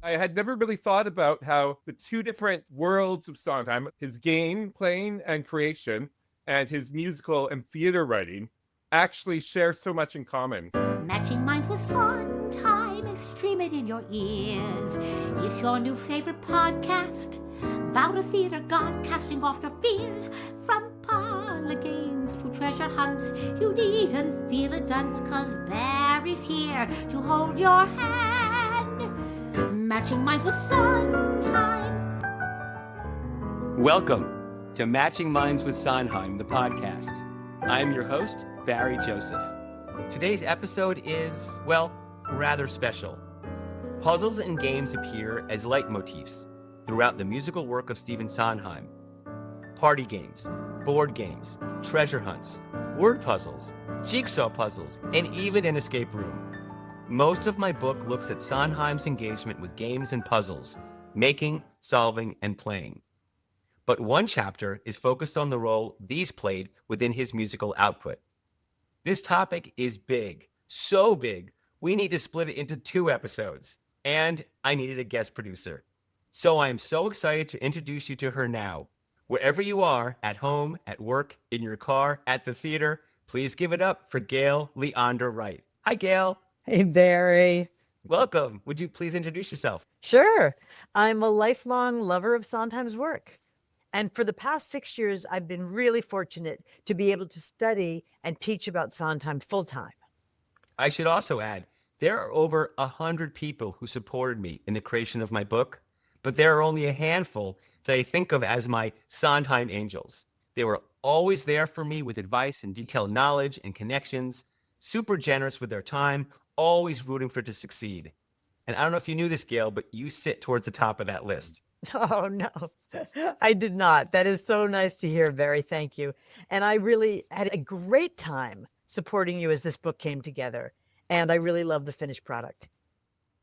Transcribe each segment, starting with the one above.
I had never really thought about how the two different worlds of Sondheim, his game playing and creation, and his musical and theater writing, actually share so much in common. Matching minds with Sondheim and stream it in your ears. It's your new favorite podcast about a theater god casting off your fears. From parlor games to treasure hunts, you needn't feel a dunce, 'cause Barry's here to hold your hand. Matching minds with Sondheim. Welcome to Matching Minds with Sondheim, the podcast. I'm your host, Barry Joseph. Today's episode is, well, rather special. Puzzles and games appear as leitmotifs throughout the musical work of Stephen Sondheim. Party games, board games, treasure hunts, word puzzles, jigsaw puzzles, and even an escape room. Most of my book looks at Sondheim's engagement with games and puzzles, making, solving, and playing. But one chapter is focused on the role these played within his musical output. This topic is big, so big, we need to split it into 2 episodes. And I needed a guest producer. So I am so excited to introduce you to her now. Wherever you are, at home, at work, in your car, at the theater, please give it up for Gail Leonder-Wright. Hi, Gail. Hey, Barry. Welcome. Would you please introduce yourself? Sure. I'm a lifelong lover of Sondheim's work. And for the past 6 years, I've been really fortunate to be able to study and teach about Sondheim full time. I should also add, there are over 100 people who supported me in the creation of my book, but there are only a handful that I think of as my Sondheim angels. They were always there for me with advice and detailed knowledge and connections, super generous with their time, always rooting for it to succeed. And I don't know if you knew this, Gail, but you sit towards the top of that list. Oh, no, I did not. That is so nice to hear, Barry. Thank you. And I really had a great time supporting you as this book came together. And I really love the finished product.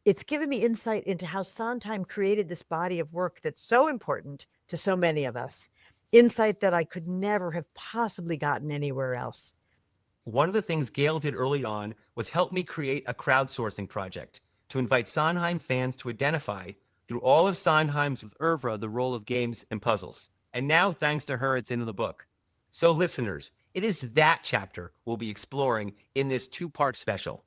It's given me insight into how Sondheim created this body of work that's so important to so many of us. Insight that I could never have possibly gotten anywhere else. One of the things Gail did early on was help me create a crowdsourcing project to invite Sondheim fans to identify through all of Sondheim's oeuvre the role of games and puzzles. And now, thanks to her, it's in the book. So listeners, it is that chapter we'll be exploring in this 2-part special.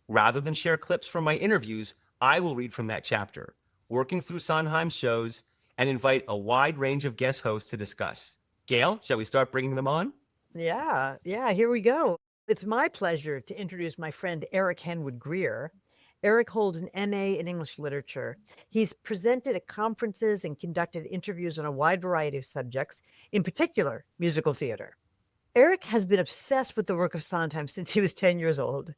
Rather than share clips from my interviews, I will read from that chapter, working through Sondheim's shows, and invite a wide range of guest hosts to discuss. Gail, shall we start bringing them on? Yeah, here we go. It's my pleasure to introduce my friend Eric Henwood-Greer. Eric holds an MA in English literature. He's presented at conferences and conducted interviews on a wide variety of subjects, in particular, musical theater. Eric has been obsessed with the work of Sondheim since he was 10 years old.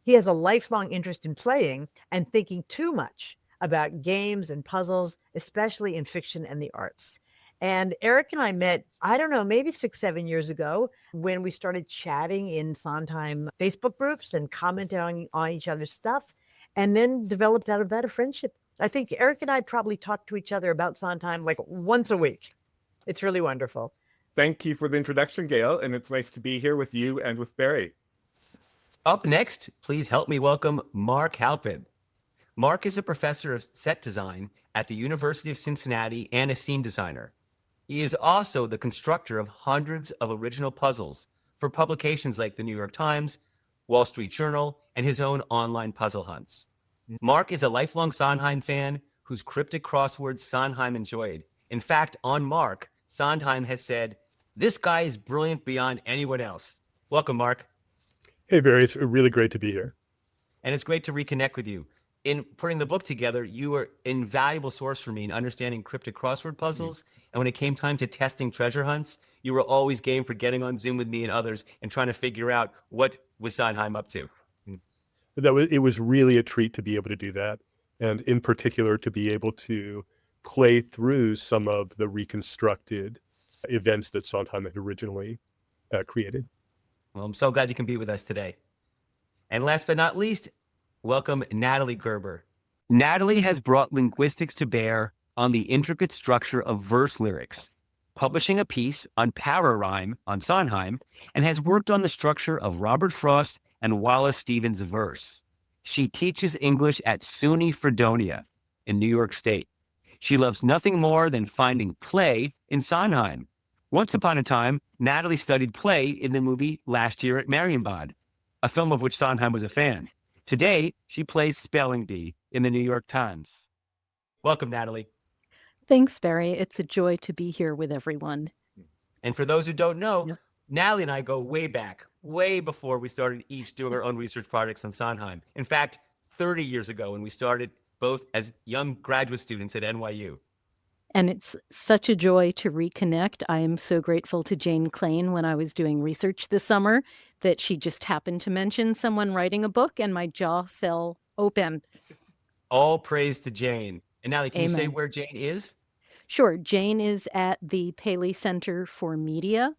He has a lifelong interest in playing and thinking too much about games and puzzles, especially in fiction and the arts. And Eric and I met, I don't know, maybe 6-7 years ago when we started chatting in Sondheim Facebook groups and commenting on each other's stuff, and then developed out of that a friendship. I think Eric and I probably talk to each other about Sondheim like once a week. It's really wonderful. Thank you for the introduction, Gail, and it's nice to be here with you and with Barry. Up next, please help me welcome Mark Halpin. Mark is a professor of set design at the University of Cincinnati and a scene designer. He is also the constructor of hundreds of original puzzles for publications like the New York Times, Wall Street Journal, and his own online puzzle hunts. Mark is a lifelong Sondheim fan whose cryptic crosswords Sondheim enjoyed. In fact, on Mark, Sondheim has said, "This guy is brilliant beyond anyone else." Welcome, Mark. Hey, Barry. It's really great to be here. And it's great to reconnect with you. In putting the book together, you were an invaluable source for me in understanding cryptic crossword puzzles. And when it came time to testing treasure hunts, you were always game for getting on Zoom with me and others and trying to figure out what was Sondheim up to. It was really a treat to be able to do that. And in particular, to be able to play through some of the reconstructed events that Sondheim had originally created. Well, I'm so glad you can be with us today. And last but not least, welcome Natalie Gerber. Natalie has brought linguistics to bear on the intricate structure of verse lyrics, publishing a piece on power rhyme on Sondheim, and has worked on the structure of Robert Frost and Wallace Stevens' verse. She teaches English at SUNY Fredonia. in New York State. She loves nothing more than finding play in Sondheim. Once upon a time, Natalie studied play in the movie Last Year at Marienbad, a film of which Sondheim was a fan. Today, she plays Spelling Bee in the New York Times. Welcome, Natalie. Thanks, Barry. It's a joy to be here with everyone. And for those who don't know, Yep. Natalie and I go way back, way before we started each doing our own research projects on Sondheim. In fact, 30 years ago when we started both as young graduate students at NYU. And it's such a joy to reconnect. I am so grateful to Jane Clain when I was doing research this summer that she just happened to mention someone writing a book and my jaw fell open. All praise to Jane. And Natalie, can you say Amen. where Jane is? Sure. Jane is at the Paley Center for Media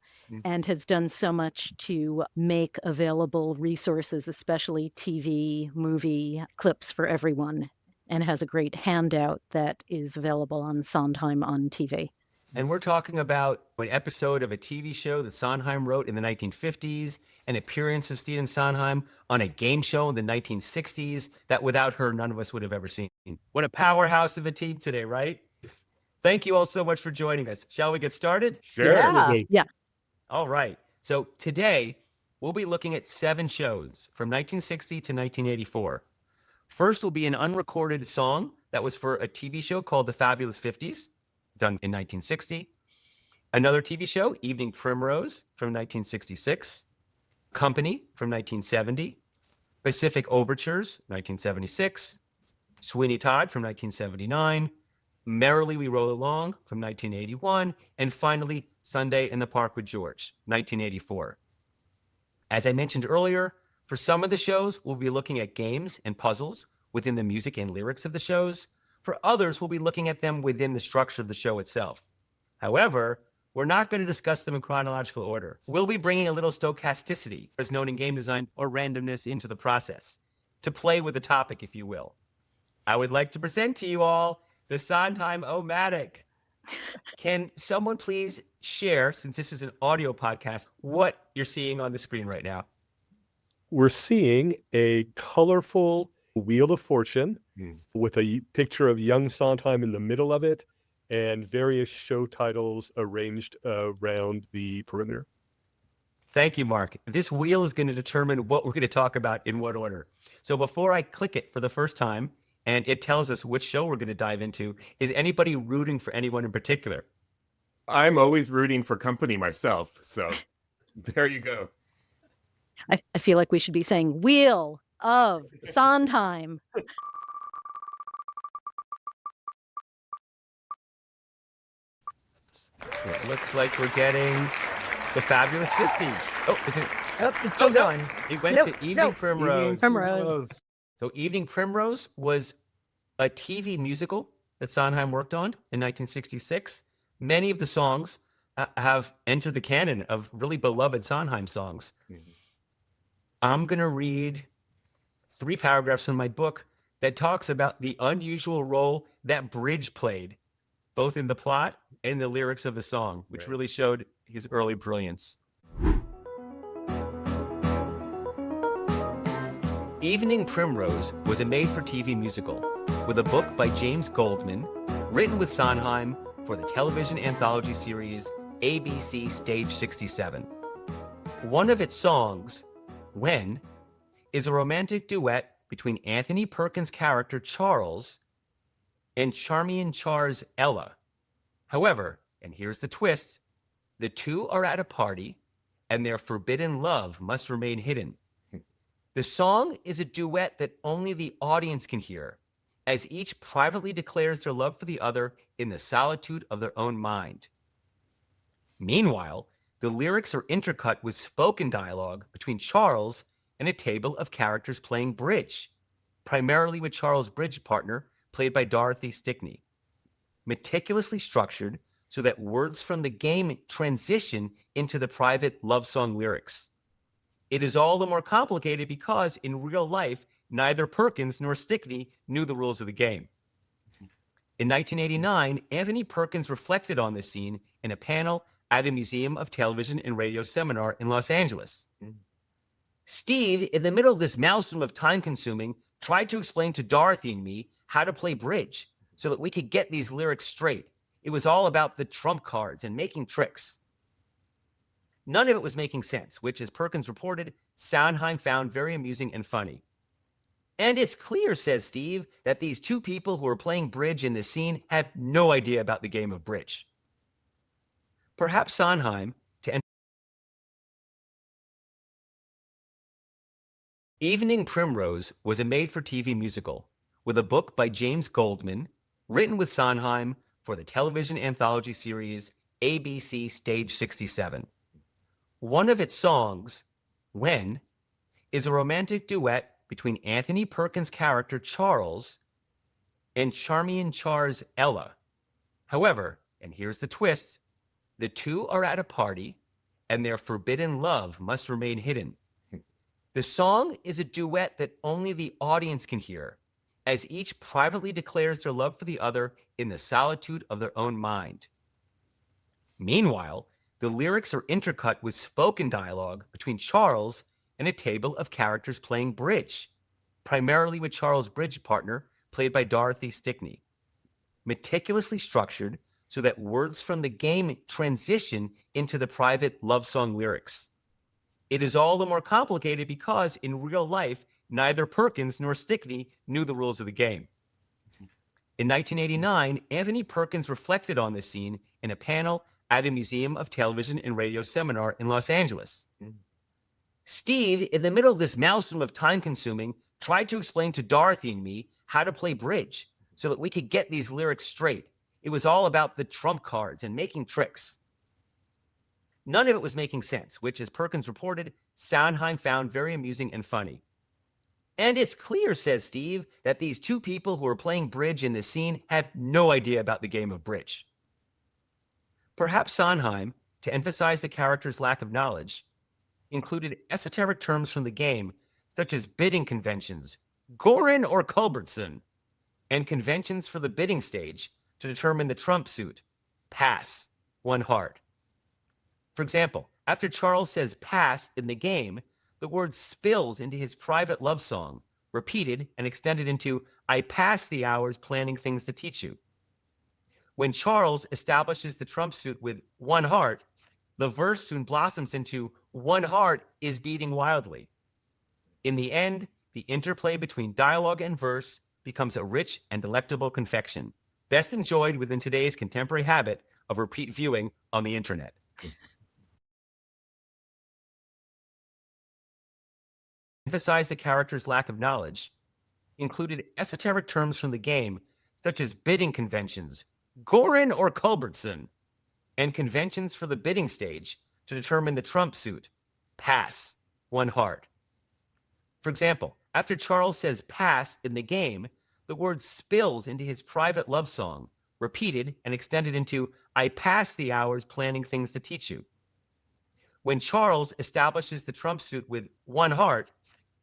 and has done so much to make available resources, especially TV, movie clips for everyone, and has a great handout that is available on Sondheim on TV. And we're talking about an episode of a TV show that Sondheim wrote in the 1950s, an appearance of Stephen Sondheim on a game show in the 1960s that without her, none of us would have ever seen. What a powerhouse of a team today, right? Thank you all so much for joining us. Shall we get started? Sure. Absolutely. Yeah. All right. So today, we'll be looking at 7 shows from 1960 to 1984. First will be an unrecorded song that was for a TV show called The Fabulous Fifties, done in 1960. Another TV show, Evening Primrose, from 1966. Company, from 1970. Pacific Overtures, 1976. Sweeney Todd, from 1979. Merrily We Roll Along, from 1981. And finally, Sunday in the Park with George, 1984. As I mentioned earlier, for some of the shows, we'll be looking at games and puzzles within the music and lyrics of the shows. For others, we'll be looking at them within the structure of the show itself. However, we're not going to discuss them in chronological order. We'll be bringing a little stochasticity, as known in game design, or randomness into the process, to play with the topic, if you will. I would like to present to you all the Sondheim-O-Matic. Can someone please share, since this is an audio podcast, what you're seeing on the screen right now? We're seeing a colorful Wheel of Fortune with a picture of young Sondheim in the middle of it and various show titles arranged around the perimeter. Thank you, Mark. This wheel is going to determine what we're going to talk about in what order. So before I click it for the first time, and it tells us which show we're going to dive into, is anybody rooting for anyone in particular? I'm always rooting for Company myself, so there you go. I feel like we should be saying Wheel of Sondheim. It looks like we're getting the Fabulous 50s. Oh, is it? Oh, it's still going. It went Nope, to Evening nope. Primrose. Primrose. So Evening Primrose was a TV musical that Sondheim worked on in 1966. Many of the songs have entered the canon of really beloved Sondheim songs. I'm going to read 3 paragraphs from my book that talks about the unusual role that bridge played, both in the plot and the lyrics of the song, which really showed his early brilliance. Evening Primrose was a made-for-TV musical with a book by James Goldman, written with Sondheim for the television anthology series ABC Stage 67. One of its songs, When, is a romantic duet between Anthony Perkins' character Charles and Charmian Char's Ella. However, and here's the twist, the two are at a party and their forbidden love must remain hidden. The song is a duet that only the audience can hear, as each privately declares their love for the other in the solitude of their own mind. Meanwhile, the lyrics are intercut with spoken dialogue between Charles and a table of characters playing bridge, primarily with Charles' bridge partner, played by Dorothy Stickney. Meticulously structured so that words from the game transition into the private love song lyrics. It is all the more complicated because, in real life, neither Perkins nor Stickney knew the rules of the game. In 1989, Anthony Perkins reflected on this scene in a panel at a Museum of Television and Radio seminar in Los Angeles. Steve, in the middle of this maelstrom of time-consuming, tried to explain to Dorothy and me how to play bridge, so that we could get these lyrics straight. It was all about the trump cards and making tricks. None of it was making sense, which, as Perkins reported, Sondheim found very amusing and funny. And it's clear, says Steve, that these two people who are playing bridge in this scene have no idea about the game of bridge. Perhaps Sondheim, Evening Primrose was a made-for-TV musical with a book by James Goldman, written with Sondheim for the television anthology series ABC Stage 67. One of its songs, When, is a romantic duet between Anthony Perkins' character Charles and Charmian Char's Ella. However, and here's the twist, the two are at a party and their forbidden love must remain hidden. The song is a duet that only the audience can hear, as each privately declares their love for the other in the solitude of their own mind. Meanwhile, the lyrics are intercut with spoken dialogue between Charles and a table of characters playing bridge, primarily with Charles' bridge partner, played by Dorothy Stickney. Meticulously structured so that words from the game transition into the private love song lyrics. It is all the more complicated because, in real life, neither Perkins nor Stickney knew the rules of the game. In 1989, Anthony Perkins reflected on this scene in a panel at a Museum of Television and Radio seminar in Los Angeles. Steve, in the middle of this maelstrom of time-consuming, tried to explain to Dorothy and me how to play bridge so that we could get these lyrics straight. It was all about the trump cards and making tricks. None of it was making sense, which, as Perkins reported, Sondheim found very amusing and funny. And it's clear, says Steve, that these two people who are playing bridge in this scene have no idea about the game of bridge. Perhaps Sondheim, to emphasize the character's lack of knowledge, included esoteric terms from the game, such as bidding conventions, Gorin or Culbertson, and conventions for the bidding stage to determine the trump suit, pass, one heart. For example, after Charles says pass in the game, the word spills into his private love song, repeated and extended into I pass the hours planning things to teach you. When Charles establishes the trump suit with one heart, the verse soon blossoms into one heart is beating wildly. In the end, the interplay between dialogue and verse becomes a rich and delectable confection, best enjoyed within today's contemporary habit of repeat viewing on the internet. Emphasize the character's lack of knowledge, included esoteric terms from the game, such as bidding conventions, Gorin or Culbertson, and conventions for the bidding stage to determine the trump suit, pass, one heart. For example, after Charles says pass in the game, the word spills into his private love song, repeated and extended into I pass the hours planning things to teach you. When Charles establishes the trump suit with one heart,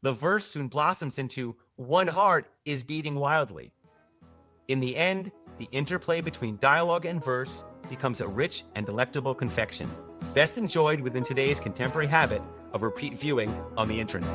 the verse soon blossoms into one heart is beating wildly. In the end, the interplay between dialogue and verse becomes a rich and delectable confection, best enjoyed within today's contemporary habit of repeat viewing on the internet.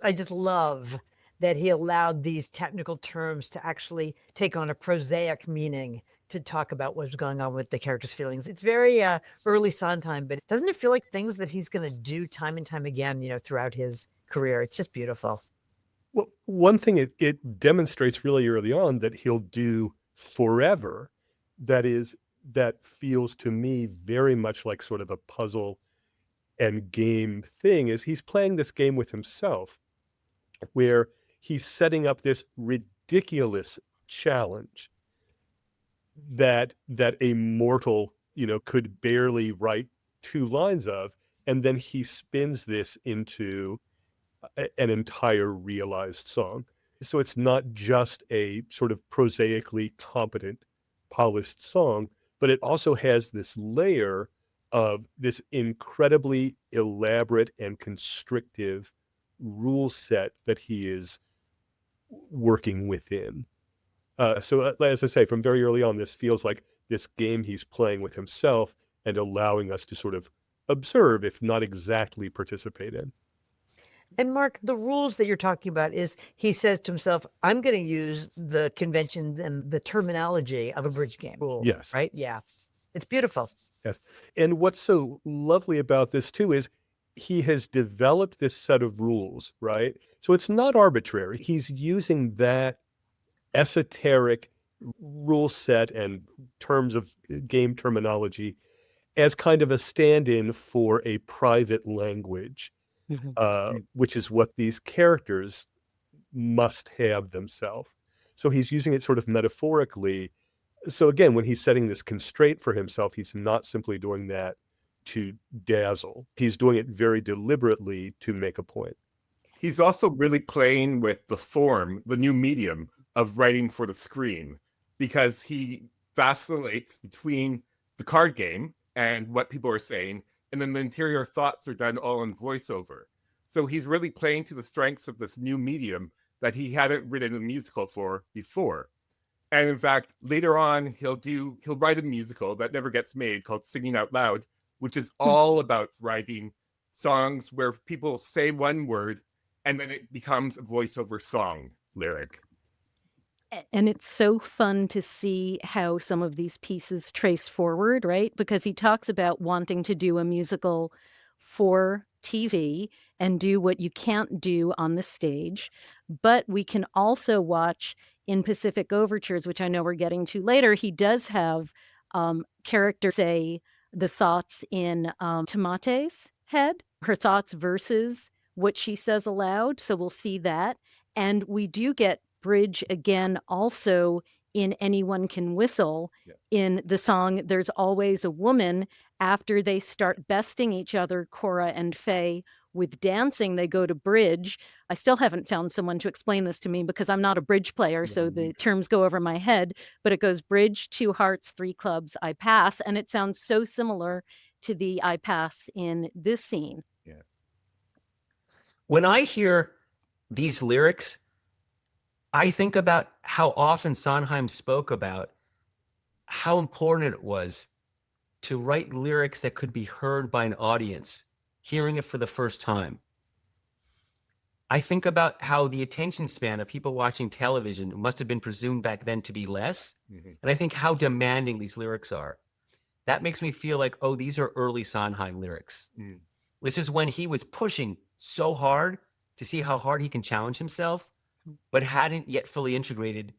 I just love that he allowed these technical terms to actually take on a prosaic meaning to talk about what's going on with the character's feelings. It's very early Sondheim, but doesn't it feel like things that he's going to do time and time again, throughout his career? It's just beautiful. Well, one thing it demonstrates really early on that he'll do forever, that feels to me very much like sort of a puzzle and game thing, is he's playing this game with himself, where he's setting up this ridiculous challenge that a mortal, could barely write 2 lines of, and then he spins this into an entire realized song. So it's not just a sort of prosaically competent, polished song, but it also has this layer of this incredibly elaborate and constrictive rule set that he is working within. So as I say, from very early on, this feels like this game he's playing with himself and allowing us to sort of observe, if not exactly participate in. And Mark, the rules that you're talking about is he says to himself, I'm going to use the conventions and the terminology of a bridge game rule. Yes. Right? Yeah. It's beautiful. Yes. And what's so lovely about this too is he has developed this set of rules, right? So it's not arbitrary. He's using that esoteric rule set and terms of game terminology as kind of a stand-in for a private language, which is what these characters must have themselves. So he's using it sort of metaphorically. So again, when he's setting this constraint for himself, he's not simply doing that to dazzle. He's doing it very deliberately to make a point. He's also really playing with the form, the new medium of writing for the screen, because he vacillates between the card game and what people are saying, and then the interior thoughts are done all in voiceover. So he's really playing to the strengths of this new medium that he hadn't written a musical for before. And in fact, later on, he'll write a musical that never gets made called Singing Out Loud, which is all about writing songs where people say one word and then it becomes a voiceover song lyric. And it's so fun to see how some of these pieces trace forward, right? Because he talks about wanting to do a musical for TV and do what you can't do on the stage. But we can also watch in Pacific Overtures, which I know we're getting to later, he does have characters say the thoughts in Tomate's head, her thoughts versus what she says aloud. So we'll see that. And we do get bridge again also in Anyone Can Whistle, in the song There's Always a Woman. After they start besting each other, Cora and Faye, with dancing, they go to bridge. I still haven't found someone to explain this to me because I'm not a bridge player, so the terms go over my head, but it goes bridge, 2 hearts, 3 clubs, I pass, and it sounds so similar to the I pass in this scene. Yeah. When I hear these lyrics, I think about how often Sondheim spoke about how important it was to write lyrics that could be heard by an audience, hearing it for the first time. I think about how the attention span of people watching television must have been presumed back then to be less. And I think how demanding these lyrics are. That makes me feel like, oh, these are early Sondheim lyrics. This is when he was pushing so hard to see how hard he can challenge himself, but hadn't yet fully integrated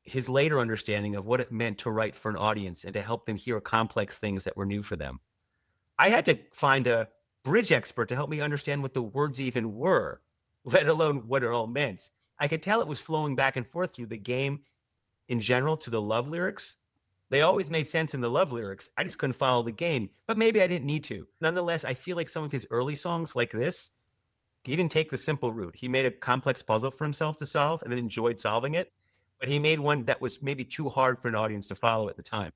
his later understanding of what it meant to write for an audience and to help them hear complex things that were new for them. I had to find a bridge expert to help me understand what the words even were, let alone what it all meant. I could tell it was flowing back and forth through the game in general to the love lyrics. They always made sense in the love lyrics. I just couldn't follow the game, but maybe I didn't need to. Nonetheless, I feel like some of his early songs like this, he didn't take the simple route. He made a complex puzzle for himself to solve and then enjoyed solving it. But he made one that was maybe too hard for an audience to follow at the time.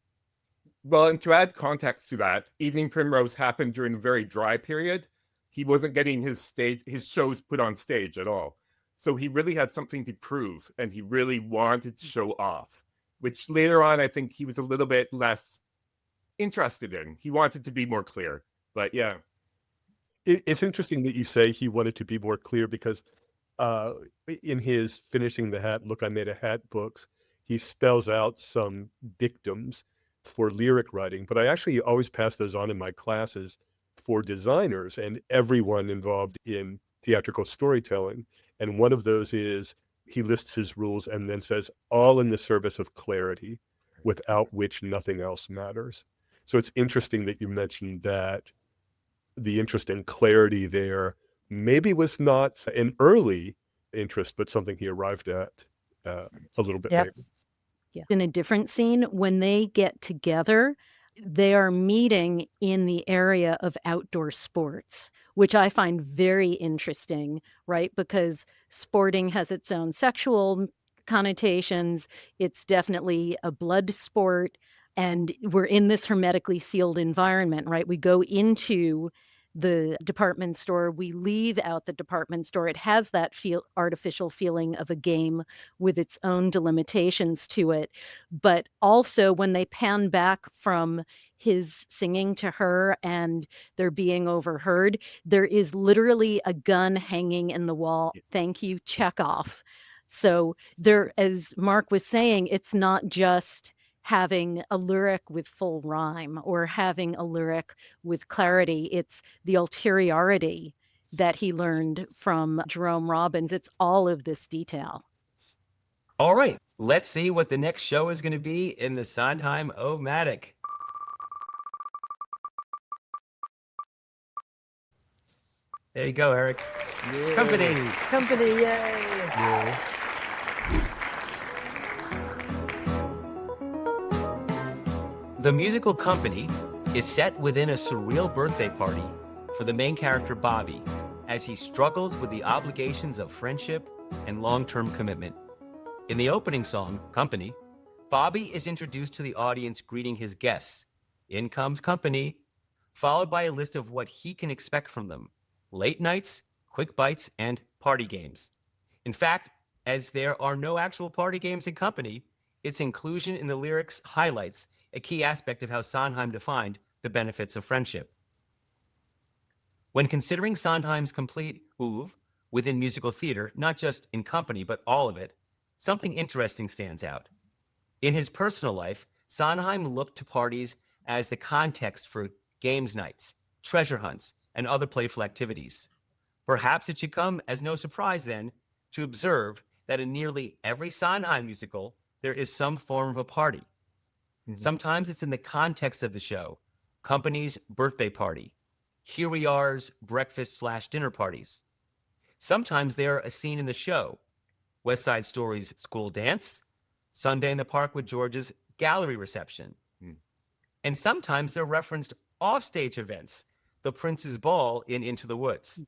Well, and to add context to that, Evening Primrose happened during a very dry period. He wasn't getting his shows put on stage at all. So he really had something to prove, and he really wanted to show off, which later on, I think he was a little bit less interested in. He wanted to be more clear, but yeah. It's interesting that you say he wanted to be more clear because in his Finishing the Hat, Look, I Made a Hat books, he spells out some dictums for lyric writing, but I actually always pass those on in my classes for designers and everyone involved in theatrical storytelling. And one of those is he lists his rules and then says, all in the service of clarity, without which nothing else matters. So it's interesting that you mentioned that the interest in clarity there maybe was not an early interest, but something he arrived at a little bit later. Yeah. In a different scene, when they get together, they are meeting in the area of outdoor sports, which I find very interesting, right? Because sporting has its own sexual connotations. It's definitely a blood sport. And we're in this hermetically sealed environment, right? We go into the department store. We leave out the department store. It has that artificial feeling of a game with its own delimitations to it. But also when they pan back from his singing to her and they're being overheard, there is literally a gun hanging in the wall. Thank you, Chekhov. So there, as Mark was saying, it's not just having a lyric with full rhyme or having a lyric with clarity. It's the ulteriority that he learned from Jerome Robbins. It's all of this detail. All right, let's see what the next show is going to be in the Sondheim-O-Matic. There you go, Eric. Yay. Company, yay. Yay. The musical Company is set within a surreal birthday party for the main character Bobby as he struggles with the obligations of friendship and long-term commitment. In the opening song, Company, Bobby is introduced to the audience greeting his guests. In comes company, followed by a list of what he can expect from them: late nights, quick bites, and party games. In fact, as there are no actual party games in Company, its inclusion in the lyrics highlights a key aspect of how Sondheim defined the benefits of friendship. When considering Sondheim's complete oeuvre within musical theater, not just in Company, but all of it, something interesting stands out. In his personal life, Sondheim looked to parties as the context for games nights, treasure hunts, and other playful activities. Perhaps it should come as no surprise then to observe that in nearly every Sondheim musical, there is some form of a party. Mm-hmm. Sometimes it's in the context of the show, Company's birthday party, Here We Are's breakfast/dinner parties. Sometimes they are a scene in the show, West Side Story's school dance, Sunday in the Park with George's gallery reception. And sometimes they're referenced offstage events, the Prince's Ball in Into the Woods.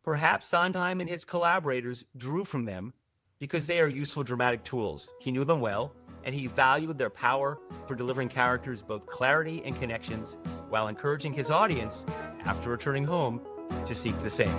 Perhaps Sondheim and his collaborators drew from them because they are useful dramatic tools. He knew them well, and he valued their power for delivering characters both clarity and connections while encouraging his audience, after returning home, to seek the same.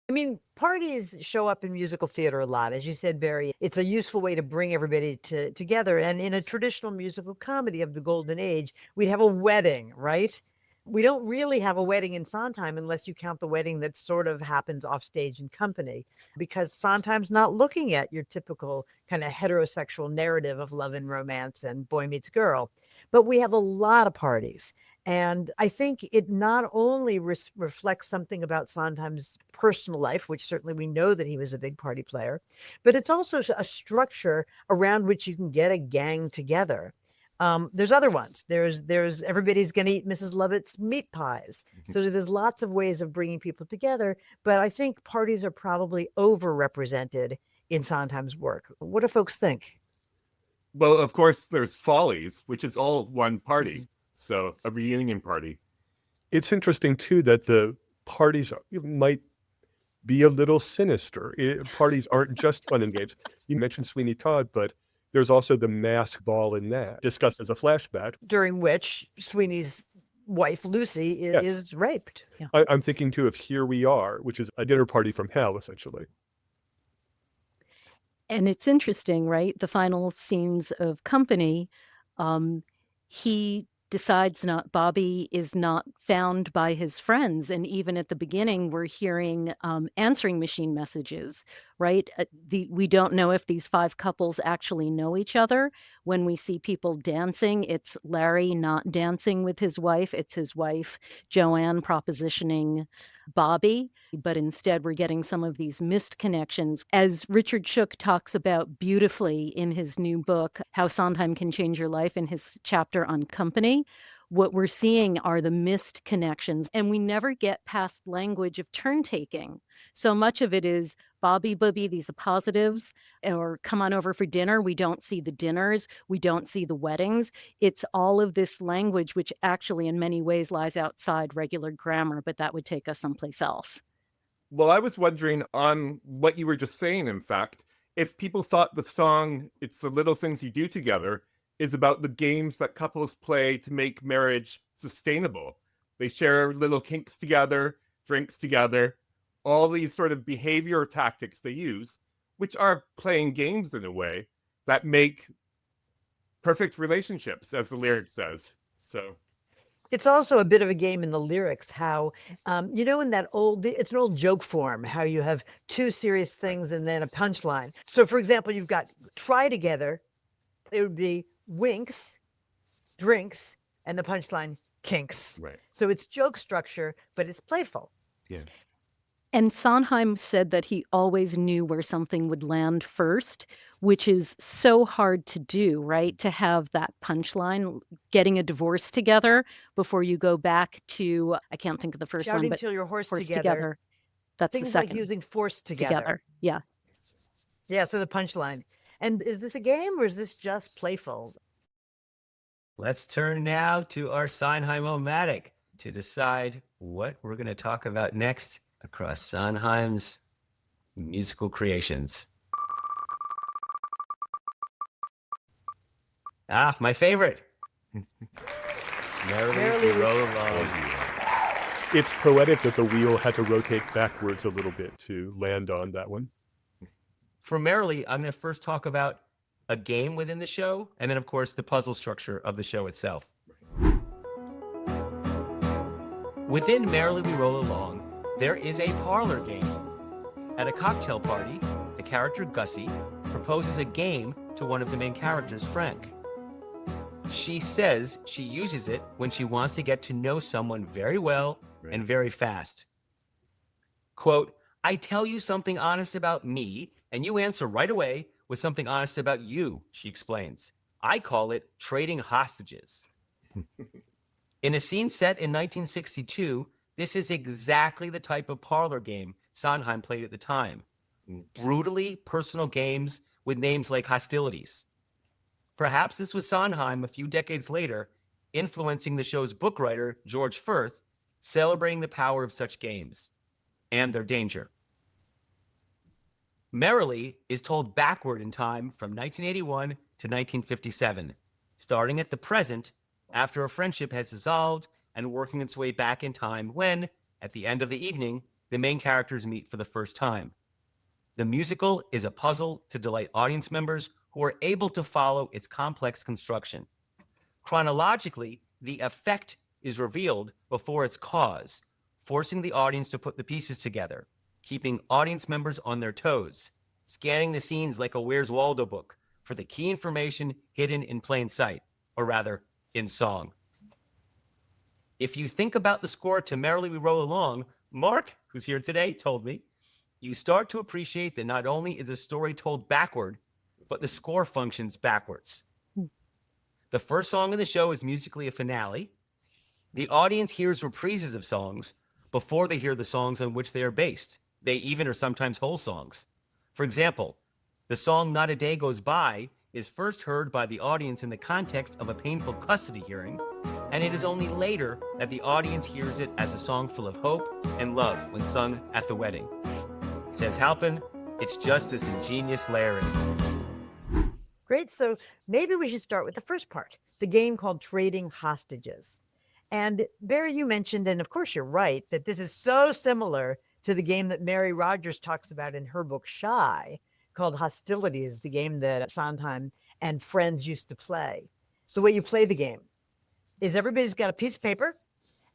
I mean, parties show up in musical theater a lot. As you said, Barry, it's a useful way to bring everybody together. And in a traditional musical comedy of the golden age, we'd have a wedding, right? We don't really have a wedding in Sondheim unless you count the wedding that sort of happens off stage in Company, because Sondheim's not looking at your typical kind of heterosexual narrative of love and romance and boy meets girl. But we have a lot of parties. And I think it not only reflects something about Sondheim's personal life, which certainly we know that he was a big party player, but it's also a structure around which you can get a gang together. There's other ones. There's everybody's going to eat Mrs. Lovett's meat pies. So there's lots of ways of bringing people together. But I think parties are probably overrepresented in Sondheim's work. What do folks think? Well, of course, there's Follies, which is all one party. So a reunion party. It's interesting, too, that the parties might be a little sinister. Parties aren't just fun and games. You mentioned Sweeney Todd, but there's also the mask ball in that, discussed as a flashback. During which Sweeney's wife, Lucy, is raped. Yeah. I'm thinking, too, of Here We Are, which is a dinner party from hell, essentially. And it's interesting, right? The final scenes of Company, he decides Bobby is not found by his friends. And even at the beginning, we're hearing answering machine messages, right? We don't know if these five couples actually know each other. When we see people dancing, it's Larry not dancing with his wife. It's his wife, Joanne, propositioning Bobby. But instead, we're getting some of these missed connections. As Richard Shook talks about beautifully in his new book, How Sondheim Can Change Your Life, in his chapter on Company, what we're seeing are the missed connections. And we never get past language of turn-taking. So much of it is Bobby, Booby, these are positives, or come on over for dinner. We don't see the dinners. We don't see the weddings. It's all of this language, which actually in many ways lies outside regular grammar, but that would take us someplace else. Well, I was wondering on what you were just saying, in fact, if people thought the song, It's the Little Things You Do Together, is about the games that couples play to make marriage sustainable. They share little kinks together, drinks together, all these sort of behavior tactics they use, which are playing games in a way that make perfect relationships, as the lyric says. So It's also a bit of a game in the lyrics, how, in that it's an old joke form, how you have two serious things and then a punchline. So, for example, you've got try together, it would be winks, drinks, and the punchline kinks. right. So it's joke structure, but it's playful. Yeah. And Sondheim said that he always knew where something would land first, which is so hard to do, right? To have that punchline, getting a divorce together before you go back to, I can't think of the first one, Shouting but till your horse horse together. together. That's the Things second. like using force together. Yeah. Yeah, so the punchline. And is this a game or is this just playful? Let's turn now to our Sondheim-O-Matic to decide what we're going to talk about next across Sondheim's musical creations. Ah, my favorite. Merrily we roll along. It's poetic that the wheel had to rotate backwards a little bit to land on that one. For Merrily, I'm going to first talk about a game within the show, and then, of course, the puzzle structure of the show itself. Within Merrily We Roll Along, there is a parlor game. At a cocktail party, the character Gussie proposes a game to one of the main characters, Frank. She says she uses it when she wants to get to know someone very well and very fast. Quote, I tell you something honest about me, and you answer right away with something honest about you, she explains. I call it trading hostages. In a scene set in 1962, this is exactly the type of parlor game Sondheim played at the time. Brutally personal games with names like Hostilities. Perhaps this was Sondheim a few decades later, influencing the show's book writer, George Firth, celebrating the power of such games and their danger. Merrily is told backward in time from 1981 to 1957, starting at the present after a friendship has dissolved and working its way back in time when, at the end of the evening, the main characters meet for the first time. The musical is a puzzle to delight audience members who are able to follow its complex construction. Chronologically, the effect is revealed before its cause, forcing the audience to put the pieces together, keeping audience members on their toes, scanning the scenes like a Where's Waldo book for the key information hidden in plain sight, or rather, in song. If you think about the score to Merrily We Roll Along, Mark, who's here today, told me, you start to appreciate that not only is a story told backward, but the score functions backwards. The first song in the show is musically a finale. The audience hears reprises of songs before they hear the songs on which they are based. They even are sometimes whole songs. For example, the song Not a Day Goes By is first heard by the audience in the context of a painful custody hearing, and it is only later that the audience hears it as a song full of hope and love when sung at the wedding. Says Halpin, it's just this ingenious layering. Great. So maybe we should start with the first part, the game called Trading Hostages. And Barry, you mentioned, and of course you're right, that this is so similar to the game that Mary Rogers talks about in her book Shy, called Hostilities, the game that Sondheim and friends used to play. The way you play the game is everybody's got a piece of paper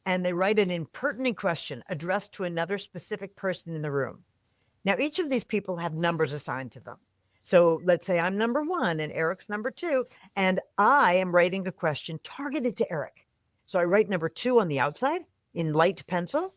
and they write an impertinent question addressed to another specific person in the room. Now, each of these people have numbers assigned to them. So let's say I'm number 1 and Eric's number 2, and I am writing a question targeted to Eric. So I write number 2 on the outside in light pencil.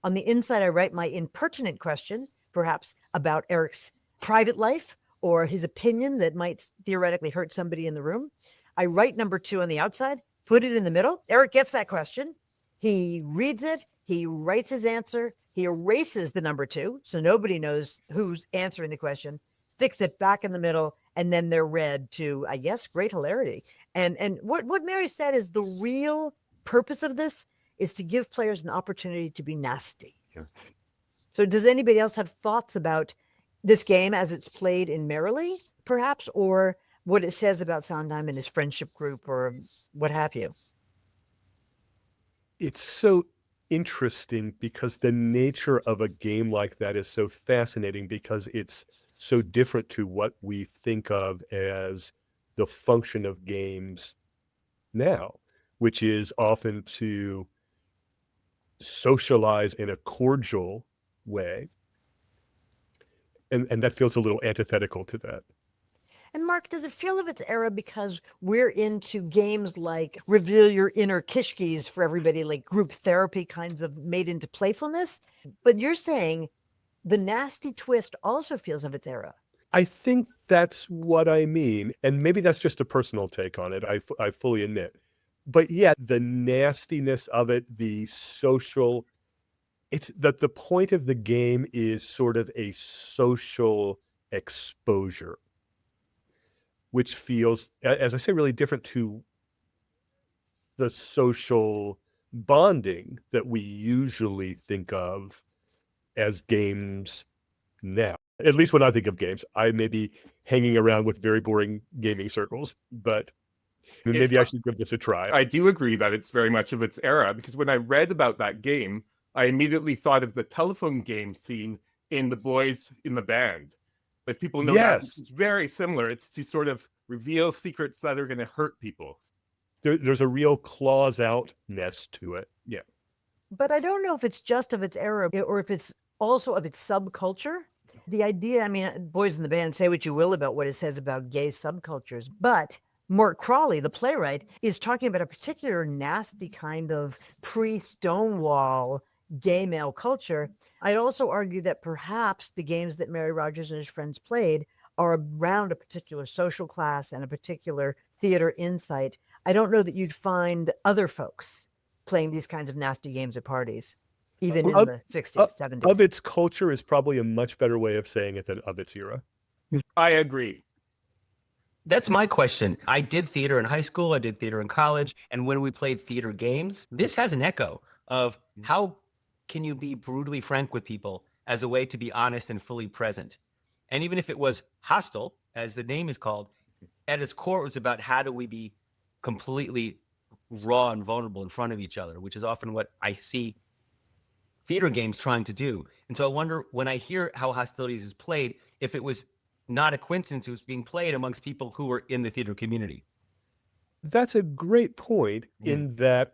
On the inside, I write my impertinent question, perhaps about Eric's private life or his opinion that might theoretically hurt somebody in the room. I write number 2 on the outside, put it in the middle. Eric gets that question. He reads it. He writes his answer. He erases the number 2, so nobody knows who's answering the question, sticks it back in the middle, and then they're read to, I guess, great hilarity. And what Mary said is the real purpose of this is to give players an opportunity to be nasty. Yeah. So does anybody else have thoughts about this game as it's played in Merrily, perhaps, or what it says about Sondheim and his friendship group or what have you? It's so interesting because the nature of a game like that is so fascinating because it's so different to what we think of as the function of games now, which is often to socialize in a cordial way. And that feels a little antithetical to that. And Mark, does it feel of its era because we're into games like reveal your inner kishkis for everybody, like group therapy kinds of made into playfulness? But you're saying the nasty twist also feels of its era. I think that's what I mean. And maybe that's just a personal take on it. I fully admit. But yeah, the nastiness of it, the social, it's that the point of the game is sort of a social exposure, which feels, as I say, really different to the social bonding that we usually think of as games now. At least when I think of games, I may be hanging around with very boring gaming circles, but maybe I should give this a try. I do agree that it's very much of its era, because when I read about that game, I immediately thought of the telephone game scene in The Boys in the Band. But people know that it's very similar. It's to sort of reveal secrets that are going to hurt people. There's a real claws out-ness to it. Yeah. But I don't know if it's just of its era or if it's also of its subculture. The idea, I mean, Boys in the Band, say what you will about what it says about gay subcultures, but Mort Crawley, the playwright, is talking about a particular nasty kind of pre-Stonewall gay male culture. I'd also argue that perhaps the games that Mary Rogers and his friends played are around a particular social class and a particular theater insight. I don't know that you'd find other folks playing these kinds of nasty games at parties, even in the 60s, 70s. Of its culture is probably a much better way of saying it than of its era. I agree. That's my question. I did theater in high school. I did theater in college. And when we played theater games, this has an echo of how can you be brutally frank with people as a way to be honest and fully present. And even if it was hostile, as the name is called, at its core, it was about how do we be completely raw and vulnerable in front of each other, which is often what I see theater games trying to do. And so I wonder, when I hear how Hostilities is played, if it was not a coincidence it was being played amongst people who were in the theater community. That's a great point in that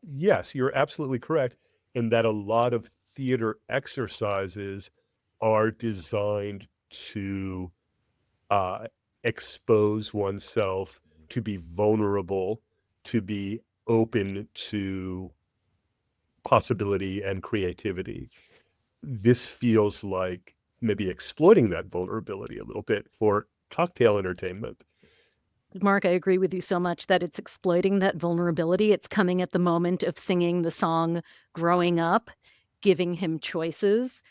yes, you're absolutely correct, in that a lot of theater exercises are designed to expose oneself, to be vulnerable, to be open to possibility and creativity. This feels like maybe exploiting that vulnerability a little bit for cocktail entertainment. Mark, I agree with you so much that it's exploiting that vulnerability. It's coming at the moment of singing the song Growing Up, giving him choices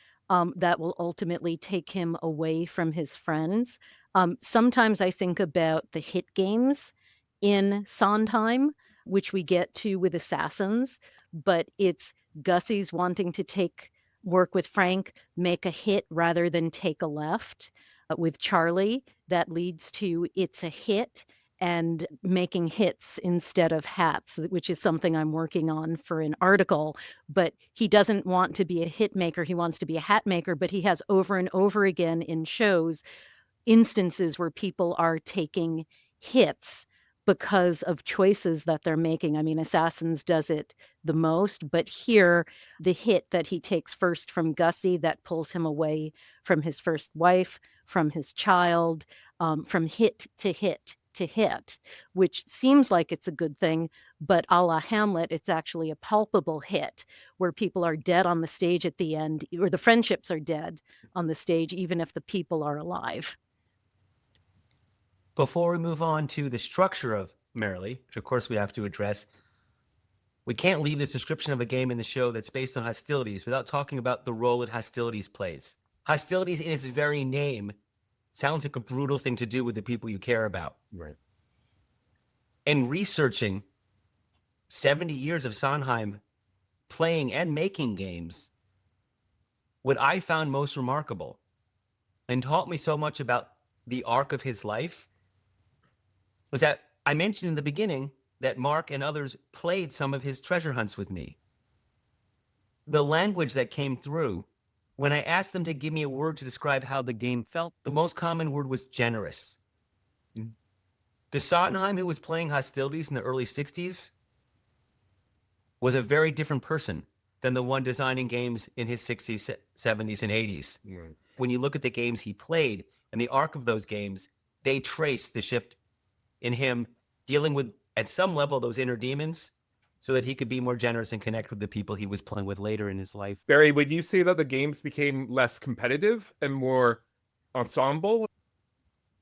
that will ultimately take him away from his friends. Sometimes I think about the hit games in Sondheim, which we get to with Assassins, but it's Gussie's wanting to work with Frank, make a hit rather than take a left. With Charlie, that leads to It's a Hit and making hits instead of hats, which is something I'm working on for an article. But he doesn't want to be a hit maker. He wants to be a hat maker, but he has over and over again in shows instances where people are taking hits because of choices that they're making. I mean, Assassins does it the most, but here, the hit that he takes first from Gussie that pulls him away from his first wife, from his child, from hit to hit to hit, which seems like it's a good thing, but a la Hamlet, it's actually a palpable hit where people are dead on the stage at the end, or the friendships are dead on the stage, even if the people are alive. Before we move on to the structure of Merrily, which of course we have to address, we can't leave this description of a game in the show that's based on hostilities without talking about the role that hostilities plays. Hostilities in its very name sounds like a brutal thing to do with the people you care about. Right. And researching 70 years of Sondheim playing and making games, what I found most remarkable and taught me so much about the arc of his life was that I mentioned in the beginning that Mark and others played some of his treasure hunts with me. The language that came through, when I asked them to give me a word to describe how the game felt, the most common word was generous. The Sondheim who was playing Hostilities in the early 60s was a very different person than the one designing games in his 60s, 70s, and 80s. Right. When you look at the games he played and the arc of those games, they trace the shift in him dealing with, at some level, those inner demons so that he could be more generous and connect with the people he was playing with later in his life. Barry, would you say that the games became less competitive and more ensemble?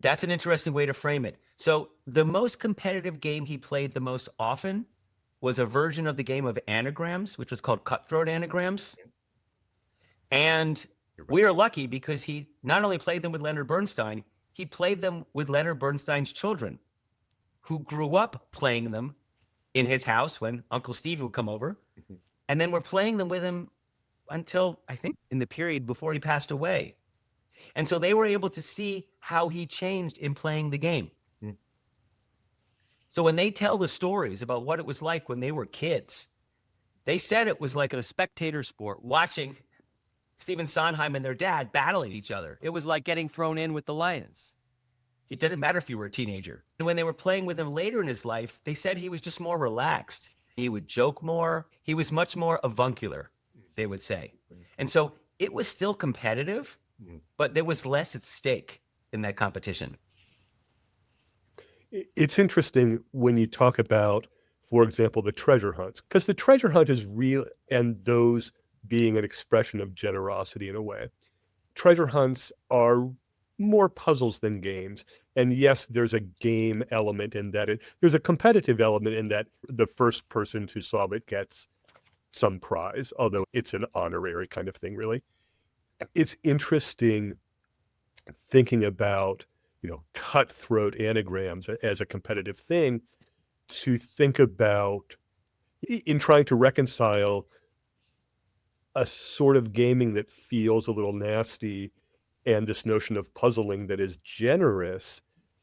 That's an interesting way to frame it. So the most competitive game he played the most often was a version of the game of anagrams, which was called Cutthroat Anagrams. And we are lucky because he not only played them with Leonard Bernstein, he played them with Leonard Bernstein's children, who grew up playing them in his house when Uncle Steve would come over. And then we're playing them with him until, I think, in the period before he passed away. And so they were able to see how he changed in playing the game. So when they tell the stories about what it was like when they were kids, they said it was like a spectator sport, watching Stephen Sondheim and their dad battling each other. It was like getting thrown in with the lions. It didn't matter if you were a teenager. And when they were playing with him later in his life, they said he was just more relaxed. He would joke more. He was much more avuncular, they would say. And so it was still competitive, but there was less at stake in that competition. It's interesting when you talk about, for example, the treasure hunts, because the treasure hunt is real, and those being an expression of generosity in a way. Treasure hunts are more puzzles than games. And yes, there's a game element in that. There's a competitive element in that the first person to solve it gets some prize, although it's an honorary kind of thing, really. It's interesting thinking about, cutthroat anagrams as a competitive thing, to think about in trying to reconcile a sort of gaming that feels a little nasty and this notion of puzzling that is generous.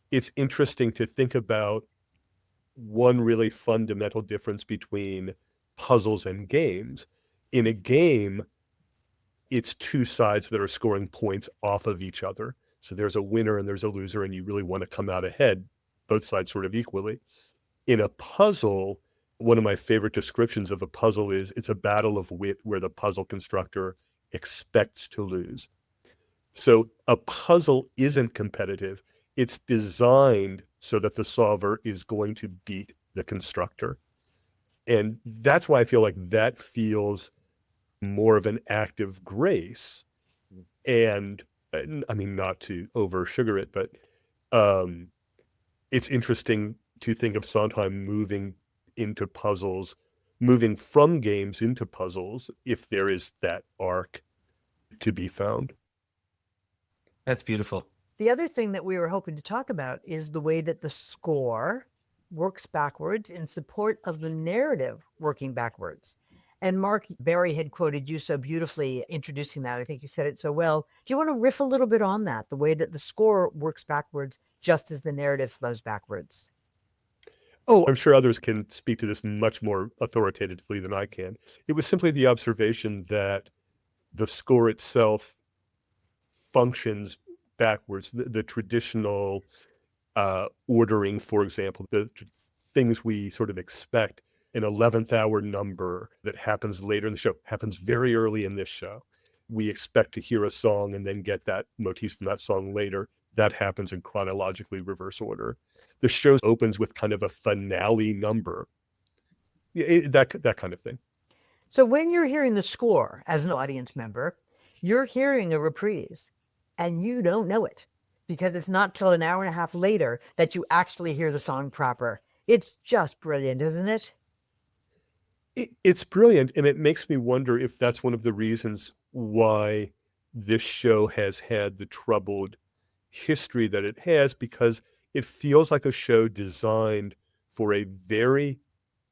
It's interesting to think about one really fundamental difference between puzzles and games. In a game, it's two sides that are scoring points off of each other. So there's a winner and there's a loser, and you really want to come out ahead, both sides sort of equally. In a puzzle, one of my favorite descriptions of a puzzle is it's a battle of wit where the puzzle constructor expects to lose. So a puzzle isn't competitive. It's designed so that the solver is going to beat the constructor. And that's why I feel like that feels more of an act of grace. And I mean, not to over sugar it, but it's interesting to think of Sondheim moving into puzzles, moving from games into puzzles, if there is that arc to be found. That's beautiful. The other thing that we were hoping to talk about is the way that the score works backwards in support of the narrative working backwards. And Mark, Barry had quoted you so beautifully introducing that. I think you said it so well. Do you want to riff a little bit on that, the way that the score works backwards just as the narrative flows backwards? Oh, I'm sure others can speak to this much more authoritatively than I can. It was simply the observation that the score itself functions backwards. The traditional ordering, for example, the things we sort of expect, an 11th hour number that happens later in the show, happens very early in this show. We expect to hear a song and then get that motif from that song later. That happens in chronologically reverse order. The show opens with kind of a finale number, that kind of thing. So when you're hearing the score as an audience member, you're hearing a reprise and you don't know it because it's not till an hour and a half later that you actually hear the song proper. It's just brilliant, isn't it? It's brilliant, and it makes me wonder if that's one of the reasons why this show has had the troubled history that it has, because it feels like a show designed for a very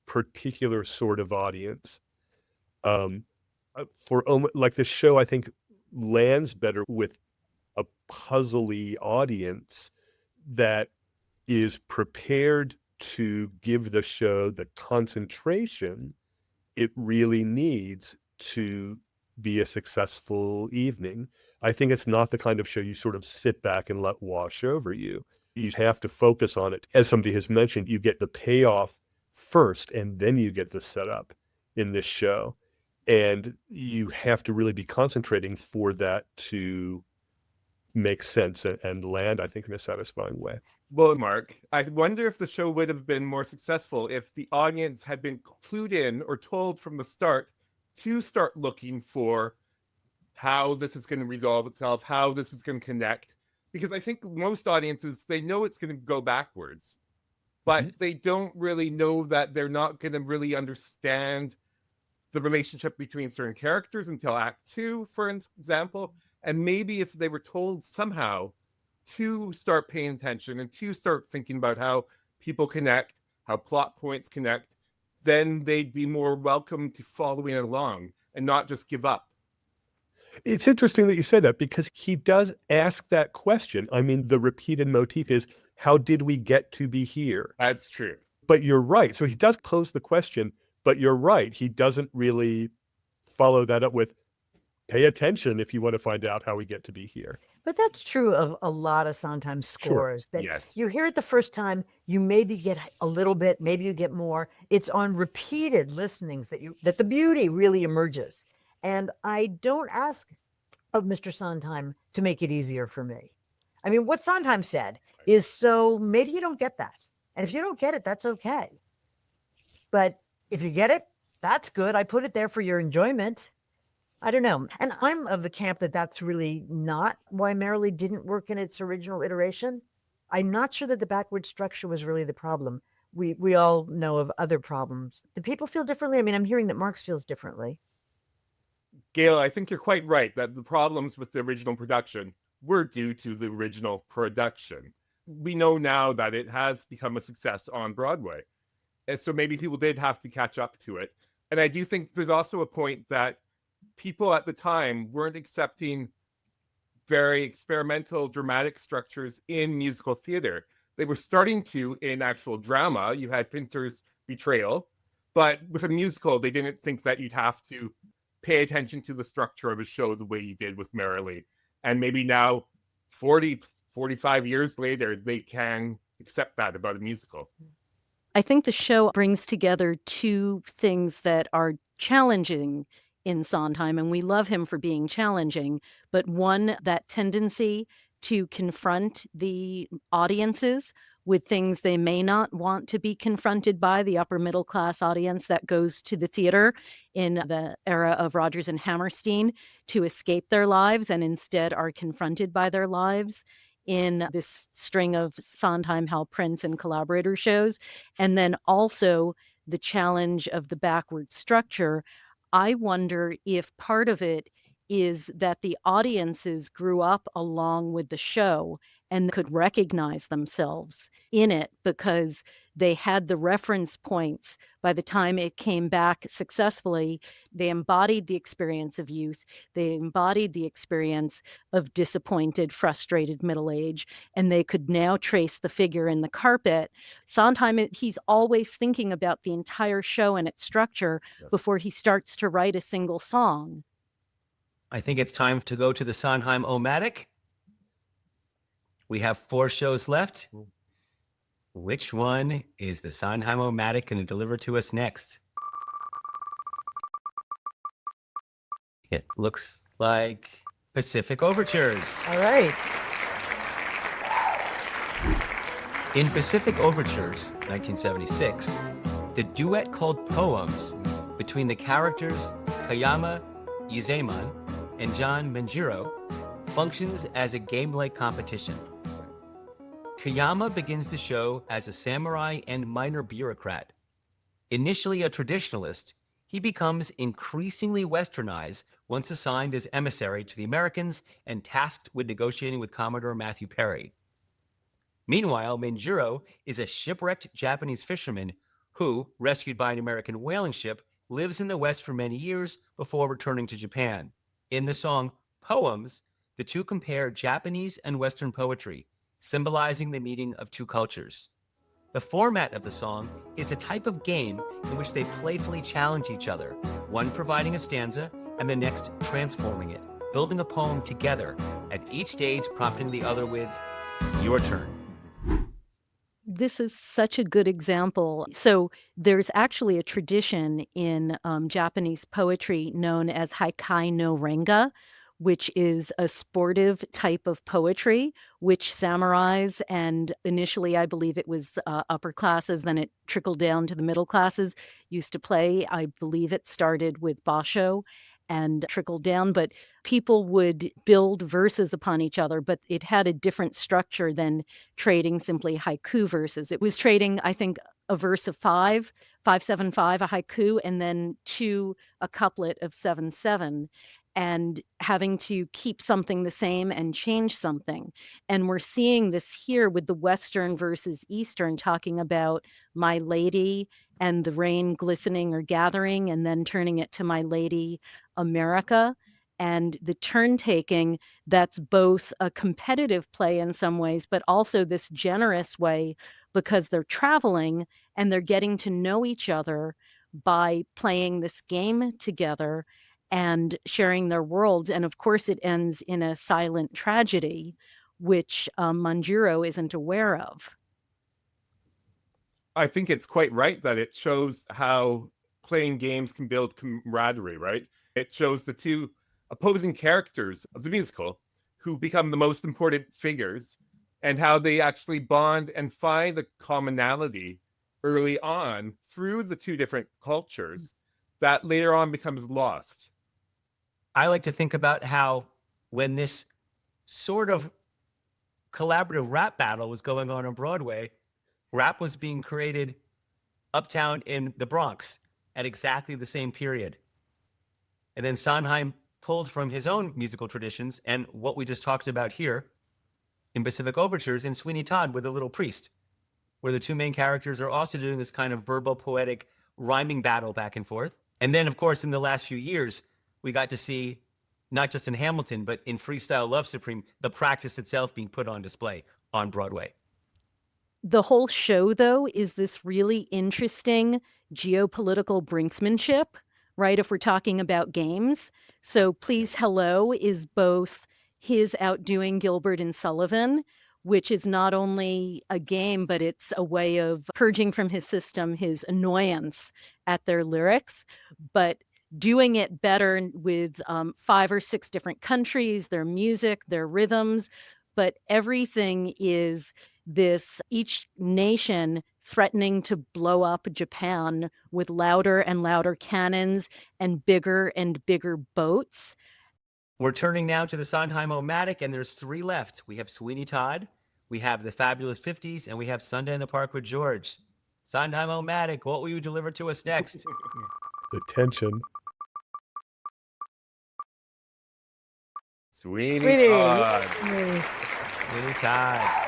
particular sort of audience. Like the show, I think, lands better with a puzzly audience that is prepared to give the show the concentration it really needs to be a successful evening. I think it's not the kind of show you sort of sit back and let wash over you. You have to focus on it. As somebody has mentioned, you get the payoff first, and then you get the setup in this show. And you have to really be concentrating for that to make sense and land, I think, in a satisfying way. Well, Mark, I wonder if the show would have been more successful if the audience had been clued in or told from the start to start looking for how this is going to resolve itself, how this is going to connect. Because I think most audiences, they know it's going to go backwards, but they don't really know that they're not going to really understand the relationship between certain characters until Act 2, for example. And maybe if they were told somehow to start paying attention and to start thinking about how people connect, how plot points connect, then they'd be more welcome to following along and not just give up. It's interesting that you say that, because he does ask that question. I mean, the repeated motif is, how did we get to be here? That's true. But you're right. So he does pose the question, but you're right. He doesn't really follow that up with, pay attention if you want to find out how we get to be here. But that's true of a lot of Sondheim scores. That Yes. you hear it the first time, you maybe get a little bit, maybe you get more. It's on repeated listenings that the beauty really emerges. And I don't ask of Mr. Sondheim to make it easier for me. I mean, what Sondheim said is, so maybe you don't get that. And if you don't get it, that's okay. But if you get it, that's good. I put it there for your enjoyment. I don't know. And I'm of the camp that that's really not why Merrily didn't work in its original iteration. I'm not sure that the backward structure was really the problem. We all know of other problems. Do people feel differently? I mean, I'm hearing that Marx feels differently. Gail, I think you're quite right that the problems with the original production were due to the original production. We know now that it has become a success on Broadway. And so maybe people did have to catch up to it. And I do think there's also a point that people at the time weren't accepting very experimental dramatic structures in musical theater. They were starting to in actual drama. You had Pinter's Betrayal, but with a musical, they didn't think that you'd have to pay attention to the structure of a show the way you did with Merrily. And maybe now, 45 years later, they can accept that about a musical. I think the show brings together two things that are challenging in Sondheim, and we love him for being challenging, but one, that tendency to confront the audiences with things they may not want to be confronted by, the upper middle class audience that goes to the theater in the era of Rodgers and Hammerstein to escape their lives and instead are confronted by their lives in this string of Sondheim, Hal Prince, and collaborator shows. And then also the challenge of the backward structure. I wonder if part of it is that the audiences grew up along with the show and could recognize themselves in it because they had the reference points by the time it came back successfully. They embodied the experience of youth. They embodied the experience of disappointed, frustrated middle age, and they could now trace the figure in the carpet. Sondheim, he's always thinking about the entire show and its structure before he starts to write a single song. I think it's time to go to the Sondheim-O-Matic. We have 4 shows left. Which one is the Sondheim-O-Matic going to deliver to us next? It looks like Pacific Overtures. All right. In Pacific Overtures, 1976, the duet called Poems between the characters Kayama Izeman and John Manjiro functions as a game-like competition. Kayama begins the show as a samurai and minor bureaucrat. Initially a traditionalist, he becomes increasingly westernized once assigned as emissary to the Americans and tasked with negotiating with Commodore Matthew Perry. Meanwhile, Manjiro is a shipwrecked Japanese fisherman who, rescued by an American whaling ship, lives in the West for many years before returning to Japan. In the song Poems, the two compare Japanese and Western poetry, symbolizing the meeting of two cultures. The format of the song is a type of game in which they playfully challenge each other, one providing a stanza and the next transforming it, building a poem together, at each stage prompting the other with, "Your turn." This is such a good example. So there's actually a tradition in Japanese poetry known as haikai no renga, which is a sportive type of poetry, which samurais and initially I believe it was upper classes, then it trickled down to the middle classes, used to play. I believe it started with basho and trickled down, but people would build verses upon each other, but it had a different structure than trading simply haiku verses. It was trading, I think, a verse of 5, 5, 7, 5, a haiku, and then a couplet of 7, 7, and having to keep something the same and change something. And we're seeing this here with the Western versus Eastern, talking about my lady and the rain glistening or gathering, and then turning it to my lady America. And the turn taking, that's both a competitive play in some ways, but also this generous way because they're traveling and they're getting to know each other by playing this game together and sharing their worlds. And of course, it ends in a silent tragedy, which Manjiro isn't aware of. I think it's quite right that it shows how playing games can build camaraderie, right? It shows the two opposing characters of the musical who become the most important figures and how they actually bond and find the commonality early on through the two different cultures that later on becomes lost. I like to think about how when this sort of collaborative rap battle was going on Broadway, rap was being created uptown in the Bronx at exactly the same period. And then Sondheim pulled from his own musical traditions and what we just talked about here in Pacific Overtures in Sweeney Todd with The Little Priest, where the two main characters are also doing this kind of verbal, poetic, rhyming battle back and forth. And then, of course, in the last few years, we got to see, not just in Hamilton, but in Freestyle Love Supreme, the practice itself being put on display on Broadway. The whole show, though, is this really interesting geopolitical brinksmanship, right? If we're talking about games. So Please Hello is both his outdoing Gilbert and Sullivan, which is not only a game, but it's a way of purging from his system his annoyance at their lyrics, but doing it better with 5 or 6 different countries, their music, their rhythms, but everything is this, each nation threatening to blow up Japan with louder and louder cannons and bigger boats. We're turning now to the Sondheim-O-Matic, and there's 3 left. We have Sweeney Todd, we have the Fabulous 50s, and we have Sunday in the Park with George. Sondheim-O-Matic, what will you deliver to us next? The tension. Sweeney Todd. Sweeney Todd.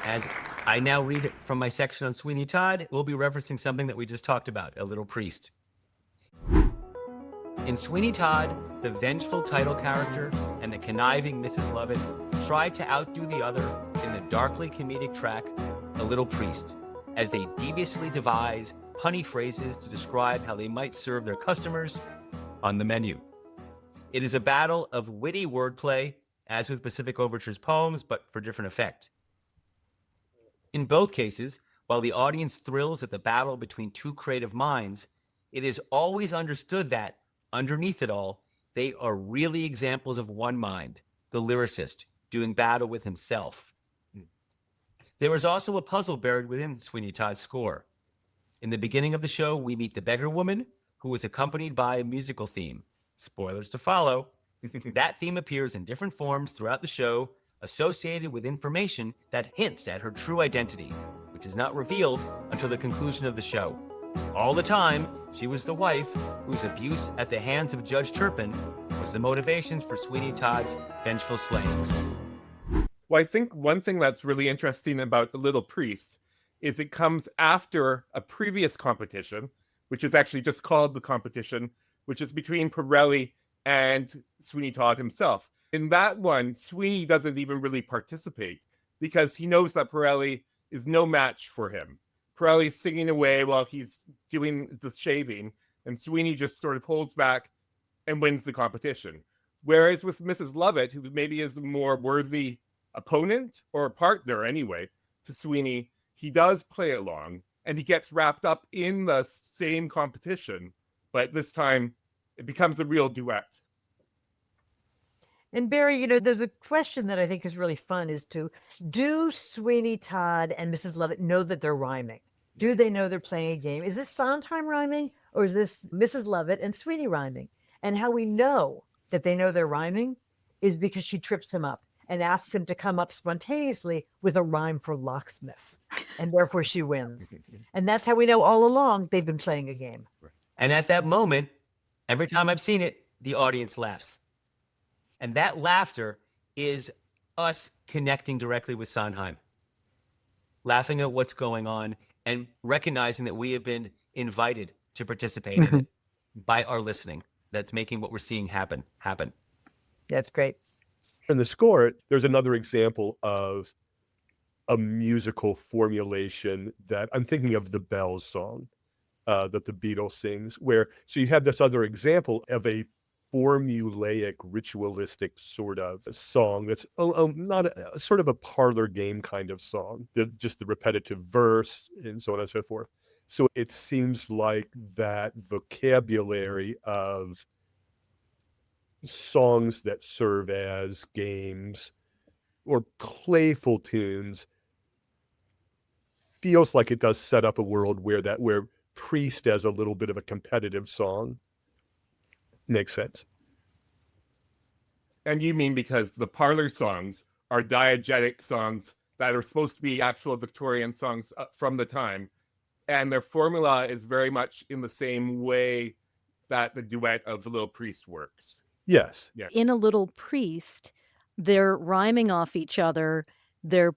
As I now read from my section on Sweeney Todd, we'll be referencing something that we just talked about, A Little Priest. In Sweeney Todd, the vengeful title character and the conniving Mrs. Lovett try to outdo the other in the darkly comedic track, A Little Priest, as they deviously devise punny phrases to describe how they might serve their customers on the menu. It is a battle of witty wordplay, as with Pacific Overtures poems, but for different effect. In both cases, while the audience thrills at the battle between two creative minds, it is always understood that, underneath it all, they are really examples of one mind, the lyricist, doing battle with himself. There is also a puzzle buried within Sweeney Todd's score. In the beginning of the show, we meet the beggar woman, who is accompanied by a musical theme. Spoilers to follow. That theme appears in different forms throughout the show, associated with information that hints at her true identity, which is not revealed until the conclusion of the show. All the time, she was the wife whose abuse at the hands of Judge Turpin was the motivation for Sweeney Todd's vengeful slayings. Well, I think one thing that's really interesting about The Little Priest is it comes after a previous competition, which is actually just called The Competition, which is between Merrily and Sweeney Todd himself. In that one, Sweeney doesn't even really participate because he knows that Pirelli is no match for him. Pirelli's singing away while he's doing the shaving, and Sweeney just sort of holds back and wins the competition. Whereas with Mrs. Lovett, who maybe is a more worthy opponent or partner anyway to Sweeney, he does play along and he gets wrapped up in the same competition, but this time it becomes a real duet. And Barry, there's a question that I think is really fun is do Sweeney, Todd, and Mrs. Lovett know that they're rhyming? Do they know they're playing a game? Is this Sondheim rhyming or is this Mrs. Lovett and Sweeney rhyming? And how we know that they know they're rhyming is because she trips him up and asks him to come up spontaneously with a rhyme for locksmith. And therefore she wins. And that's how we know all along they've been playing a game. And at that moment, every time I've seen it, the audience laughs. And that laughter is us connecting directly with Sondheim, laughing at what's going on and recognizing that we have been invited to participate in it by our listening. That's making what we're seeing happen. That's great. In the score, there's another example of a musical formulation that I'm thinking of the Bells song that the Beatles sings, so you have this other example of a formulaic, ritualistic sort of song that's not sort of a parlor game kind of song, just the repetitive verse and so on and so forth. So it seems like that vocabulary of songs that serve as games or playful tunes feels like it does set up a world where Priest as a little bit of a competitive song makes sense. And you mean because the parlor songs are diegetic songs that are supposed to be actual Victorian songs from the time, and their formula is very much in the same way that the duet of The Little Priest works. Yes. Yeah. In A Little Priest, they're rhyming off each other, they're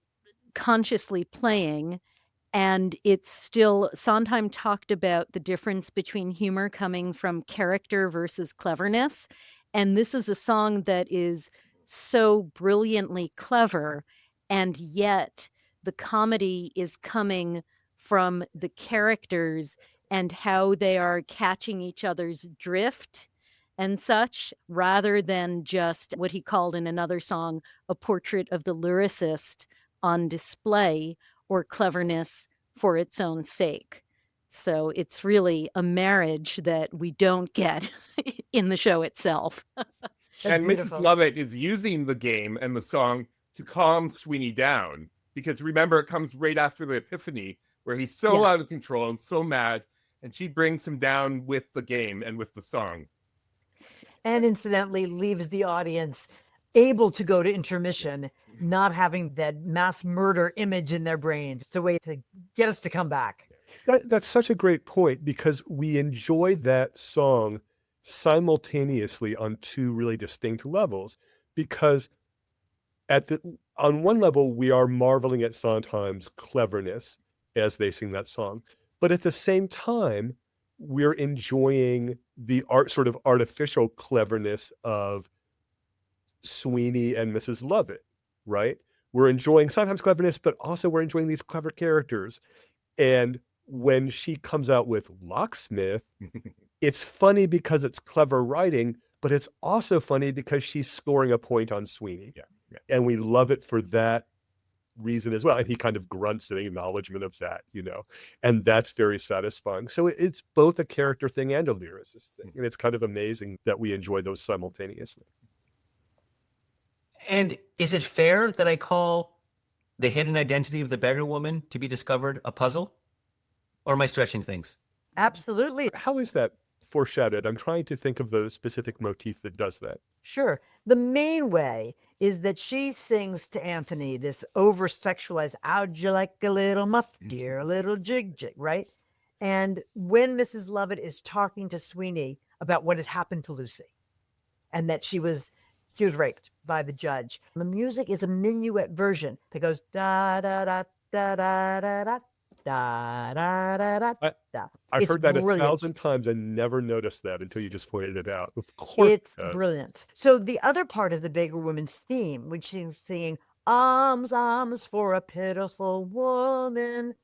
consciously playing, and it's still, Sondheim talked about the difference between humor coming from character versus cleverness. And this is a song that is so brilliantly clever, and yet the comedy is coming from the characters and how they are catching each other's drift and such, rather than just what he called in another song, a portrait of the lyricist on display or cleverness for its own sake. So it's really a marriage that we don't get in the show itself. And beautiful. Mrs. Lovett is using the game and the song to calm Sweeney down, because remember, it comes right after the epiphany where he's so out of control and so mad, and she brings him down with the game and with the song. And incidentally leaves the audience able to go to intermission, not having that mass murder image in their brains. It's a way to get us to come back. That's such a great point, because we enjoy that song simultaneously on two really distinct levels. Because on one level, we are marveling at Sondheim's cleverness as they sing that song. But at the same time, we're enjoying the sort of artificial cleverness of Sweeney and Mrs. Lovett, right? We're enjoying Sondheim's cleverness, but also we're enjoying these clever characters. And when she comes out with Locksmith, it's funny because it's clever writing, but it's also funny because she's scoring a point on Sweeney. Yeah. And we love it for that reason as well. And he kind of grunts in acknowledgement of that, and that's very satisfying. So it's both a character thing and a lyricist thing. And it's kind of amazing that we enjoy those simultaneously. And is it fair that I call the hidden identity of the beggar woman to be discovered a puzzle? Or am I stretching things? Absolutely. How is that foreshadowed? I'm trying to think of the specific motif that does that. Sure. The main way is that she sings to Anthony this over-sexualized, how'd you like a little muff, dear, a little jig, right? And when Mrs. Lovett is talking to Sweeney about what had happened to Lucy and that she was raped by the judge, the music is a minuet version that goes da da da da da da da da da da da da. I've It's heard that brilliant. 1,000 times and never noticed that until you just pointed it out. Of course It's it does. brilliant. So the other part of the beggar woman's theme, which she's singing, "Alms, alms for a pitiful woman,"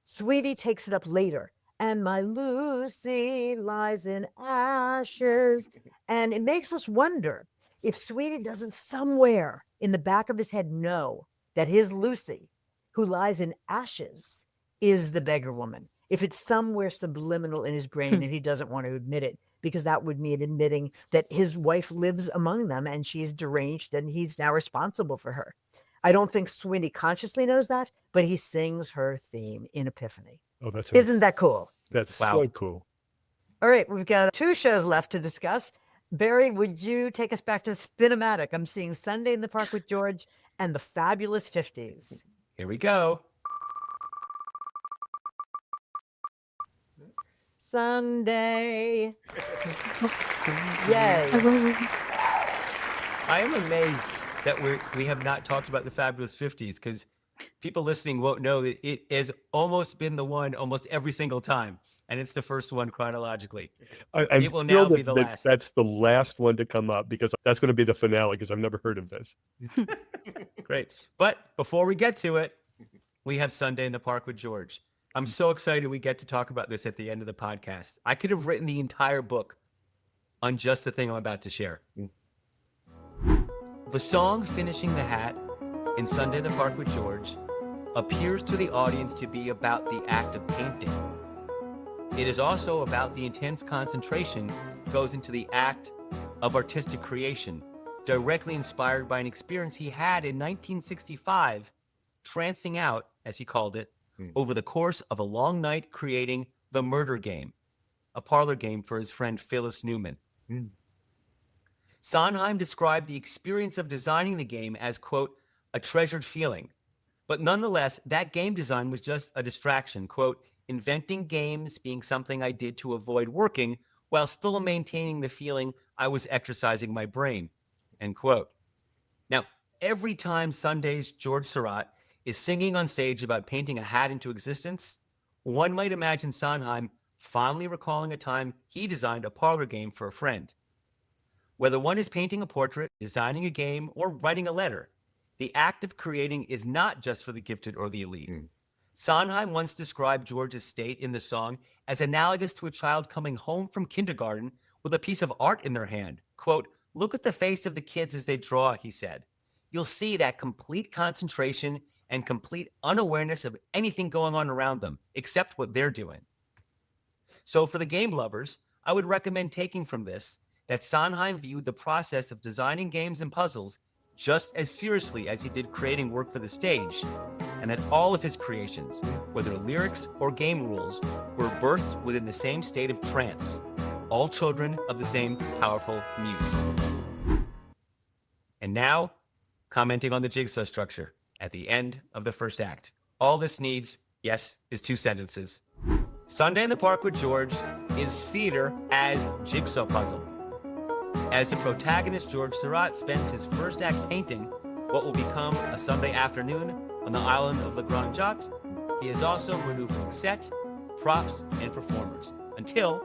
Sweeney takes it up later. "And my Lucy lies in ashes." And it makes us wonder if Sweeney doesn't somewhere in the back of his head know that his Lucy, who lies in ashes, is the beggar woman. If it's somewhere subliminal in his brain and he doesn't want to admit it, because that would mean admitting that his wife lives among them and she's deranged and he's now responsible for her. I don't think Sweeney consciously knows that, but he sings her theme in Epiphany. Oh, Isn't that cool? that's Wow. so cool. All right, we've got 2 shows left to discuss. Barry, would you take us back to Spinomatic? I'm seeing Sunday in the Park with George and the Fabulous 50s. Here we go. Sunday. Yay. I am amazed that we have not talked about the Fabulous 50s, because people listening won't know that it has almost been the one almost every single time, and it's the first one chronologically. I'm It will now thrilled be the that last. that's the last one to come up, because that's going to be the finale, because I've never heard of this. Great. But before we get to it, we have Sunday in the Park with George. I'm so excited we get to talk about this at the end of the podcast. I could have written the entire book on just the thing I'm about to share. The song Finishing the Hat in Sunday in the Park with George appears to the audience to be about the act of painting. It is also about the intense concentration goes into the act of artistic creation, directly inspired by an experience he had in 1965, trancing out, as he called it, over the course of a long night creating The Murder Game, a parlor game for his friend Phyllis Newman. Sondheim described the experience of designing the game as, quote, a treasured feeling. But nonetheless, that game design was just a distraction, quote, inventing games being something I did to avoid working while still maintaining the feeling I was exercising my brain, end quote. Now, every time Sunday's George Surratt is singing on stage about painting a hat into existence, one might imagine Sondheim fondly recalling a time he designed a parlor game for a friend. Whether one is painting a portrait, designing a game, or writing a letter, the act of creating is not just for the gifted or the elite. Sondheim once described George's state in the song as analogous to a child coming home from kindergarten with a piece of art in their hand. Quote, look at the face of the kids as they draw, he said. You'll see that complete concentration and complete unawareness of anything going on around them, except what they're doing. So for the game lovers, I would recommend taking from this that Sondheim viewed the process of designing games and puzzles just as seriously as he did creating work for the stage, and that all of his creations, whether lyrics or game rules, were birthed within the same state of trance, all children of the same powerful muse. And now, commenting on the jigsaw structure at the end of the first act. All this needs, yes, is 2 sentences. Sunday in the Park with George is theater as jigsaw puzzle. As the protagonist, George Surratt spends his first act painting what will become a Sunday afternoon on the island of Le Grand Jatte, he is also maneuvering set, props, and performers, until,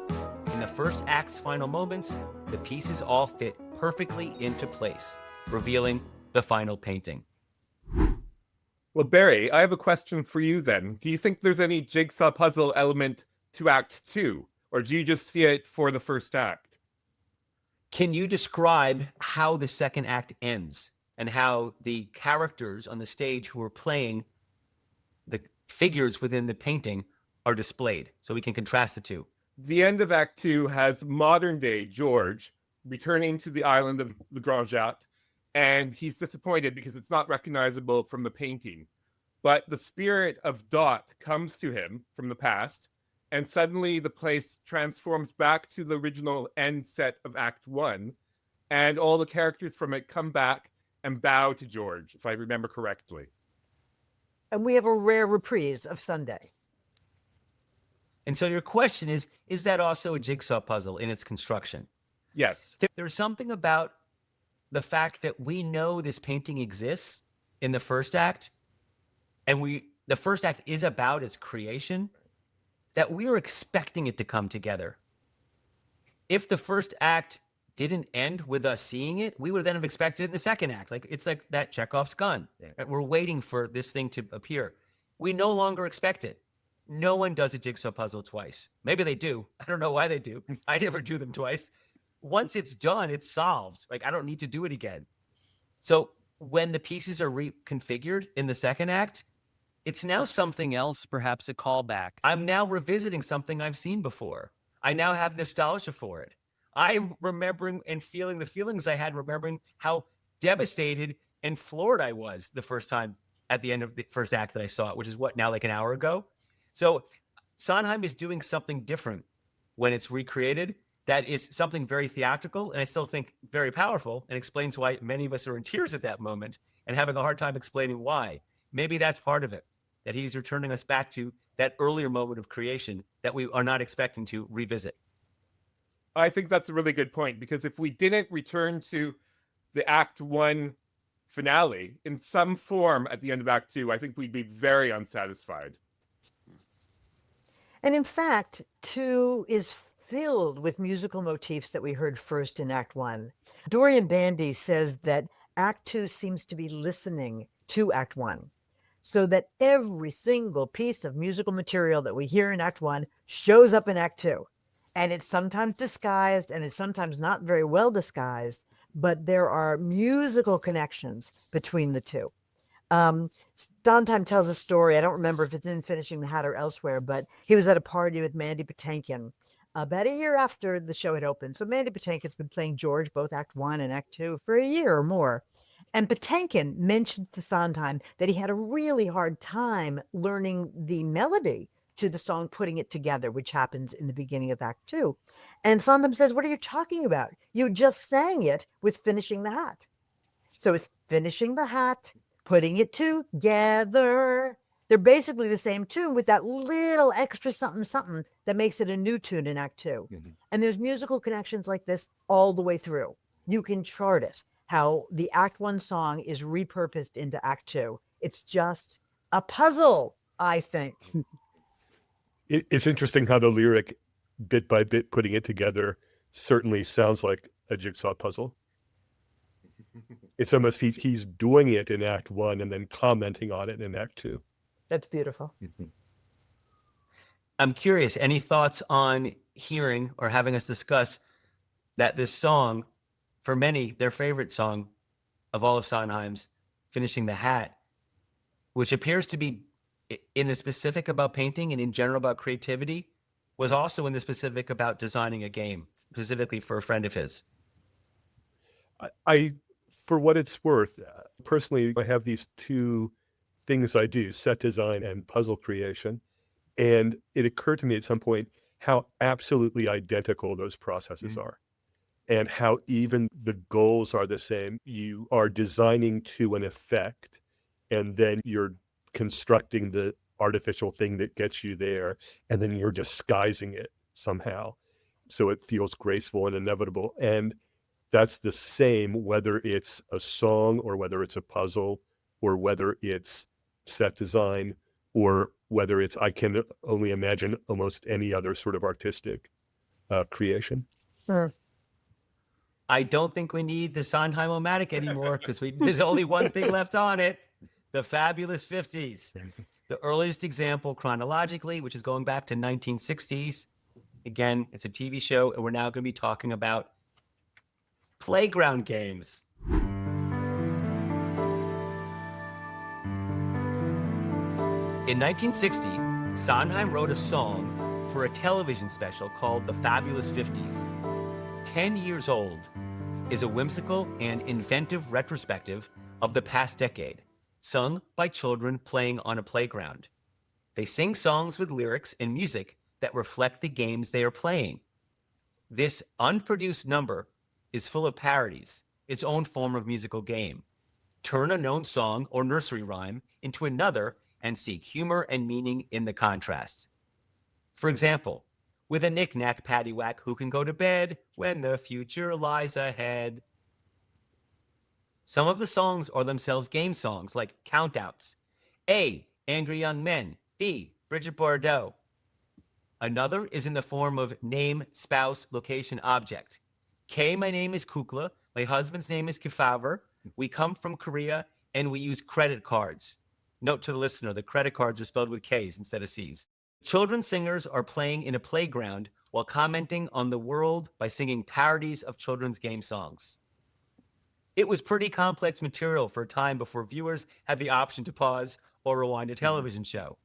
in the first act's final moments, the pieces all fit perfectly into place, revealing the final painting. Well, Barry, I have a question for you then. Do you think there's any jigsaw puzzle element to Act 2, or do you just see it for the first act? Can you describe how the second act ends and how the characters on the stage who are playing the figures within the painting are displayed, so we can contrast the two? The end of Act 2 has modern-day George returning to the island of Le Grand Jatte, and he's disappointed because it's not recognizable from the painting. But the spirit of Dot comes to him from the past, and suddenly the place transforms back to the original end set of Act 1, and all the characters from it come back and bow to George, if I remember correctly. And we have a rare reprise of Sunday. And so your question is that also a jigsaw puzzle in its construction? Yes. There's something about the fact that we know this painting exists in the first act, and we the first act is about its creation, that we were expecting it to come together. If the first act didn't end with us seeing it, we would then have expected it in the second act. Like, it's like that Chekhov's gun. Right? We're waiting for this thing to appear. We no longer expect it. No one does a jigsaw puzzle twice. Maybe they do. I don't know why they do. I never do them twice. Once it's done, it's solved. Like, I don't need to do it again. So when the pieces are reconfigured in the second act, it's now something else, perhaps a callback. I'm now revisiting something I've seen before. I now have nostalgia for it. I'm remembering and feeling the feelings I had, remembering how devastated and floored I was the first time at the end of the first act that I saw it, which is what, now like an hour ago? So Sondheim is doing something different when it's recreated. That is something very theatrical, and I still think very powerful, and explains why many of us are in tears at that moment and having a hard time explaining why. Maybe that's part of it, that he's returning us back to that earlier moment of creation that we are not expecting to revisit. I think that's a really good point, because if we didn't return to the Act 1 finale in some form at the end of Act 2, I think we'd be very unsatisfied. And in fact, 2 is filled with musical motifs that we heard first in Act 1. Dorian Bandy says that Act 2 seems to be listening to Act 1, so that every single piece of musical material that we hear in Act 1 shows up in Act 2. And it's sometimes disguised, and it's sometimes not very well disguised, but there are musical connections between the two. Sondheim tells a story. I don't remember if it's in Finishing the Hat or elsewhere, but he was at a party with Mandy Patinkin about a year after the show had opened. So Mandy Patinkin's been playing George, both Act 1 and Act 2, for a year or more. And Patinkin mentioned to Sondheim that he had a really hard time learning the melody to the song Putting It Together, which happens in the beginning of Act 2. And Sondheim says, what are you talking about? You just sang it with Finishing the Hat. So it's Finishing the Hat, Putting It Together. They're basically the same tune with that little extra something, something that makes it a new tune in Act 2. Mm-hmm. And there's musical connections like this all the way through. You can chart it, how the Act 1 song is repurposed into Act 2. It's just a puzzle, I think. It's interesting how the lyric, bit by bit, putting it together, certainly sounds like a jigsaw puzzle. It's almost he's doing it in Act 1 and then commenting on it in Act 2. That's beautiful. I'm curious, any thoughts on hearing or having us discuss that this song, for many, their favorite song of all of Sondheim's, Finishing the Hat, which appears to be in the specific about painting and in general about creativity, was also in the specific about designing a game, specifically for a friend of his. I for what it's worth, personally, I have these two things I do, set design and puzzle creation. And it occurred to me at some point how absolutely identical those processes are, and how even the goals are the same. You are designing to an effect, and then you're constructing the artificial thing that gets you there, and then you're disguising it somehow so it feels graceful and inevitable. And that's the same whether it's a song or whether it's a puzzle or whether it's set design or whether it's, I can only imagine, almost any other sort of artistic creation. I don't think we need the Sondheim-O-Matic anymore, because there's only one thing left on it. The Fabulous 50s. The earliest example chronologically, which is going back to 1960s. Again, it's a TV show, and we're now going to be talking about playground games. In 1960, Sondheim wrote a song for a television special called The Fabulous 50s. 10 years old is a whimsical and inventive retrospective of the past decade, sung by children playing on a playground. They sing songs with lyrics and music that reflect the games they are playing. This unproduced number is full of parodies, its own form of musical game. Turn a known song or nursery rhyme into another and seek humor and meaning in the contrasts. For example, with a knick-knack paddywhack, who can go to bed when the future lies ahead? Some of the songs are themselves game songs, like countouts. A, angry young men. B, Bridget Bardot. Another is in the form of name, spouse, location, object. K, my name is Kukla. My husband's name is Kefauver. We come from Korea, and we use credit cards. Note to the listener, the credit cards are spelled with K's instead of C's. Children singers are playing in a playground while commenting on the world by singing parodies of children's game songs. It was pretty complex material for a time before viewers had the option to pause or rewind a television show.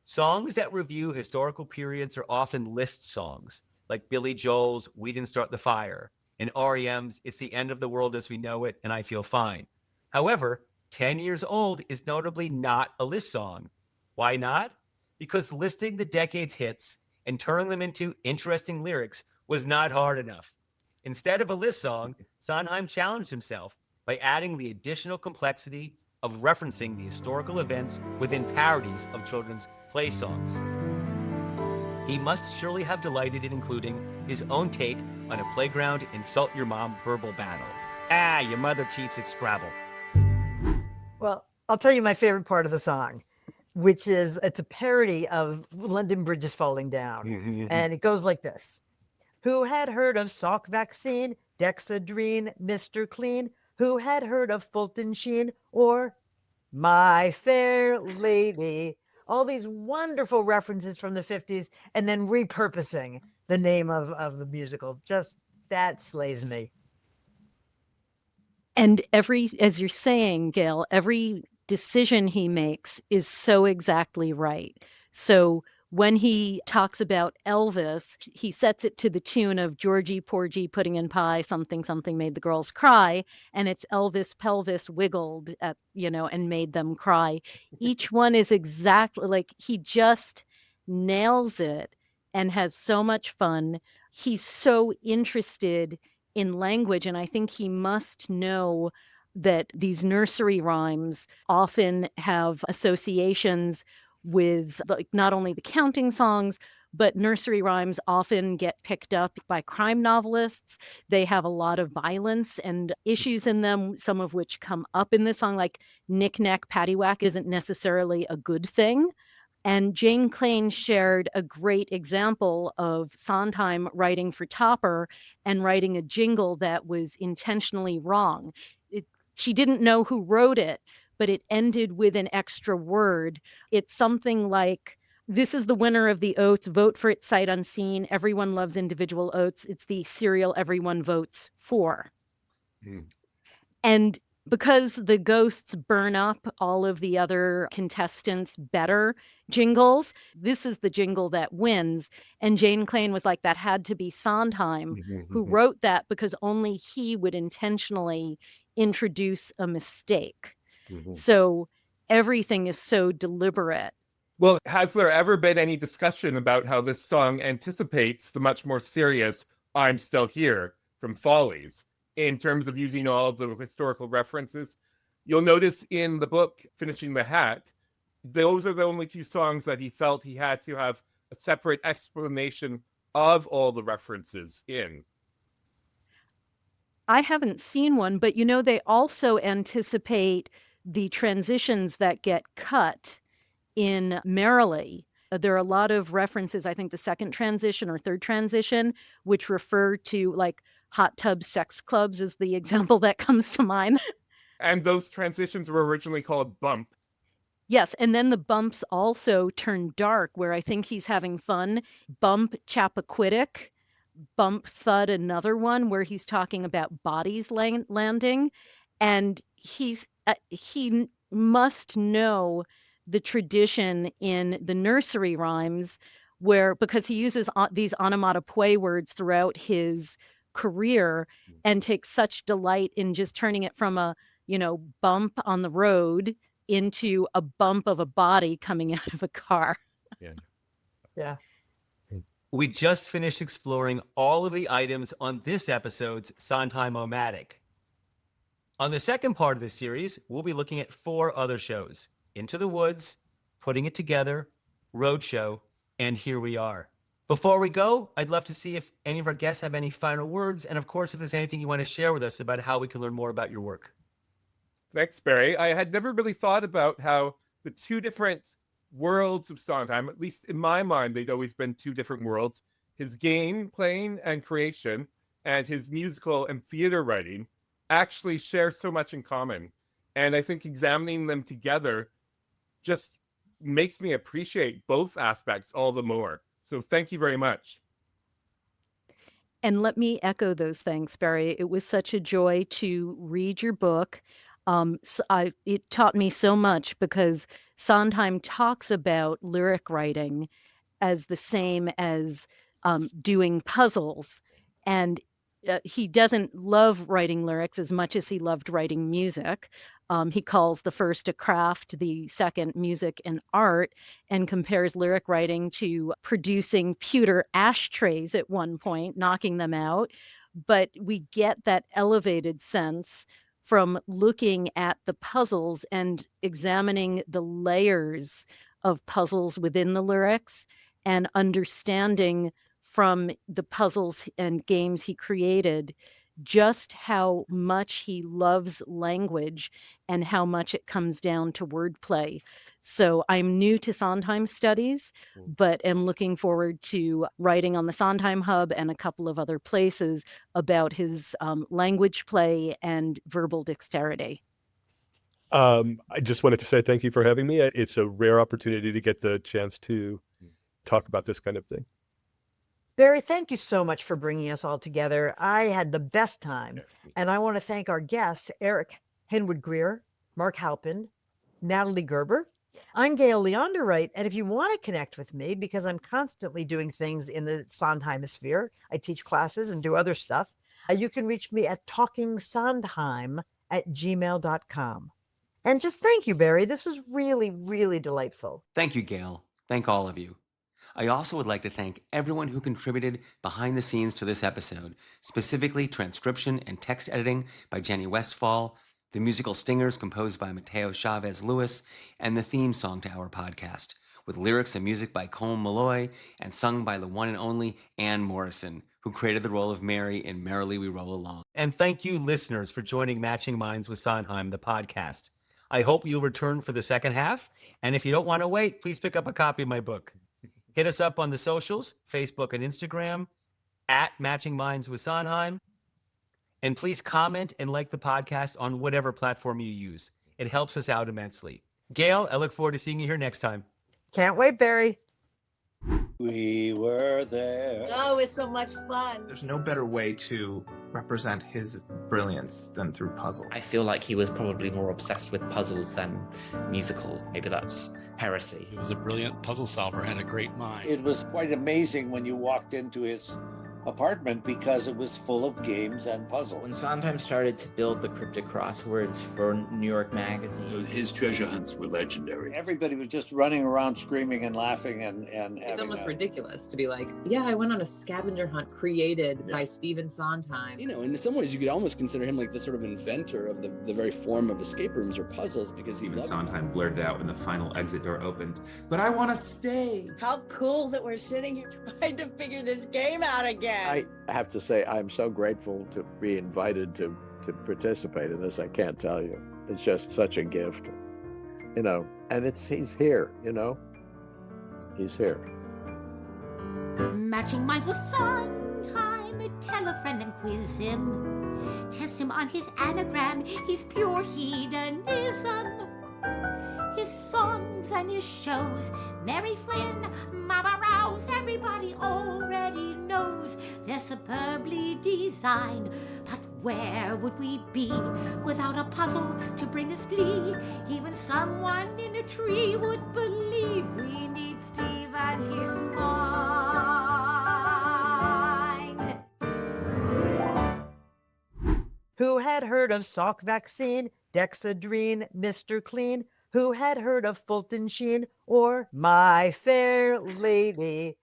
Songs that review historical periods are often list songs, like Billy Joel's We Didn't Start the Fire, and REM's It's the End of the World as We Know It and I Feel Fine. However, 10 Years Old is notably not a list song. Why not? Because listing the decade's hits and turning them into interesting lyrics was not hard enough. Instead of a list song, Sondheim challenged himself by adding the additional complexity of referencing the historical events within parodies of children's play songs. He must surely have delighted in including his own take on a playground insult your mom verbal battle. Ah, your mother cheats at Scrabble. Well, I'll tell you my favorite part of the song, which is it's a parody of London Bridge is Falling Down. And it goes like this. Who had heard of Salk vaccine, Dexedrine, Mr. Clean? Who had heard of Fulton Sheen or My Fair Lady? All these wonderful references from the 50s and then repurposing the name of the musical. Just that slays me. And as you're saying, Gail, every decision he makes is so exactly right. So when he talks about Elvis, he sets it to the tune of Georgie Porgy pudding and pie, something, something made the girls cry. And it's Elvis pelvis wiggled and made them cry. Each one is exactly like he just nails it and has so much fun. He's so interested in language. And I think he must know that these nursery rhymes often have associations with not only the counting songs, but nursery rhymes often get picked up by crime novelists. They have a lot of violence and issues in them, some of which come up in this song, like knick-knack, paddywhack isn't necessarily a good thing. And Jane Clain shared a great example of Sondheim writing for Topper and writing a jingle that was intentionally wrong. She didn't know who wrote it, but it ended with an extra word. It's something like, this is the winner of the oats, vote for it sight unseen. Everyone loves individual oats. It's the cereal everyone votes for. And because the ghosts burn up all of the other contestants' better jingles, this is the jingle that wins. And Jane Clain was like, that had to be Sondheim who wrote that because only he would intentionally introduce a mistake. So everything is so deliberate. Well, has there ever been any discussion about how this song anticipates the much more serious I'm Still Here from Follies in terms of using all of the historical references? You'll notice in the book, Finishing the Hat, those are the only two songs that he felt he had to have a separate explanation of all the references in. I haven't seen one, but they also anticipate the transitions that get cut in Merrily. There are a lot of references, I think the second transition or third transition, which refer to like hot tub sex clubs is the example that comes to mind. And those transitions were originally called bump. Yes, and then the bumps also turn dark, where I think he's having fun. Bump Chappaquiddick, bump thud, another one where he's talking about bodies landing. And he must know the tradition in the nursery rhymes because he uses these onomatopoeia words throughout his career and takes such delight in just turning it from a, bump on the road into a bump of a body coming out of a car. Yeah. We just finished exploring all of the items on this episode's Sondheim-O-Matic. On the second part of the series, we'll be looking at 4 other shows: Into the Woods, Putting It Together, Roadshow, and Here We Are. Before we go, I'd love to see if any of our guests have any final words, and of course, if there's anything you want to share with us about how we can learn more about your work. Thanks, Barry. I had never really thought about how the two different worlds of Sondheim, at least in my mind, they'd always been two different worlds. His game playing and creation and his musical and theater writing actually share so much in common. And I think examining them together just makes me appreciate both aspects all the more. So thank you very much. And let me echo those things, Barry. It was such a joy to read your book. It taught me so much because Sondheim talks about lyric writing as the same as doing puzzles. And he doesn't love writing lyrics as much as he loved writing music. He calls the first a craft, the second music and art, and compares lyric writing to producing pewter ashtrays at one point, knocking them out. But we get that elevated sense from looking at the puzzles and examining the layers of puzzles within the lyrics and understanding from the puzzles and games he created just how much he loves language and how much it comes down to wordplay. So I'm new to Sondheim studies, but am looking forward to writing on the Sondheim Hub and a couple of other places about his language play and verbal dexterity. I just wanted to say thank you for having me. It's a rare opportunity to get the chance to talk about this kind of thing. Barry, thank you so much for bringing us all together. I had the best time. And I want to thank our guests, Eric Henwood-Greer, Mark Halpin, Natalie Gerber. I'm Gail Leonder-Wright. And if you want to connect with me, because I'm constantly doing things in the Sondheimisphere, I teach classes and do other stuff, you can reach me at talkingsondheim@gmail.com. And just thank you, Barry. This was really, really delightful. Thank you, Gail. Thank all of you. I also would like to thank everyone who contributed behind the scenes to this episode, specifically transcription and text editing by Jenny Westfall, the musical stingers composed by Mateo Chavez Lewis, and the theme song to our podcast, with lyrics and music by Colm Malloy and sung by the one and only Ann Morrison, who created the role of Mary in Merrily We Roll Along. And thank you, listeners, for joining Matching Minds with Sondheim, the podcast. I hope you'll return for the second half, and if you don't want to wait, please pick up a copy of my book. Hit us up on the socials, Facebook and Instagram, at Matching Minds with Sondheim. And please comment and like the podcast on whatever platform you use. It helps us out immensely. Gail, I look forward to seeing you here next time. Can't wait, Barry. We were there. Oh, it's so much fun. There's no better way to represent his brilliance than through puzzles. I feel like he was probably more obsessed with puzzles than musicals. Maybe that's heresy. He was a brilliant puzzle solver and a great mind. It was quite amazing when you walked into his apartment because it was full of games and puzzles. When Sondheim started to build the cryptic crosswords for New York Magazine, his treasure hunts were legendary. Everybody was just running around screaming and laughing and it's almost ridiculous to be like, yeah, I went on a scavenger hunt created by Stephen Sondheim. You know, in some ways you could almost consider him like the sort of inventor of the very form of escape rooms or puzzles, because Stephen Sondheim blurted out when the final exit door opened, "But I want to stay." How cool that we're sitting here trying to figure this game out again. I have to say, I'm so grateful to be invited to participate in this. I can't tell you. It's just such a gift, you know, and he's here, you know, he's here. Matching Minds with Sondheim, tell a friend and quiz him. Test him on his anagram, he's pure hedonism. His songs and his shows, Mary Flynn, Mama Rouse, everybody already knows they're superbly designed. But where would we be without a puzzle to bring us glee? Even someone in a tree would believe we need Steve and his mind. Who had heard of Salk vaccine, Dexedrine, Mr. Clean? Who had heard of Fulton Sheen or My Fair Lady?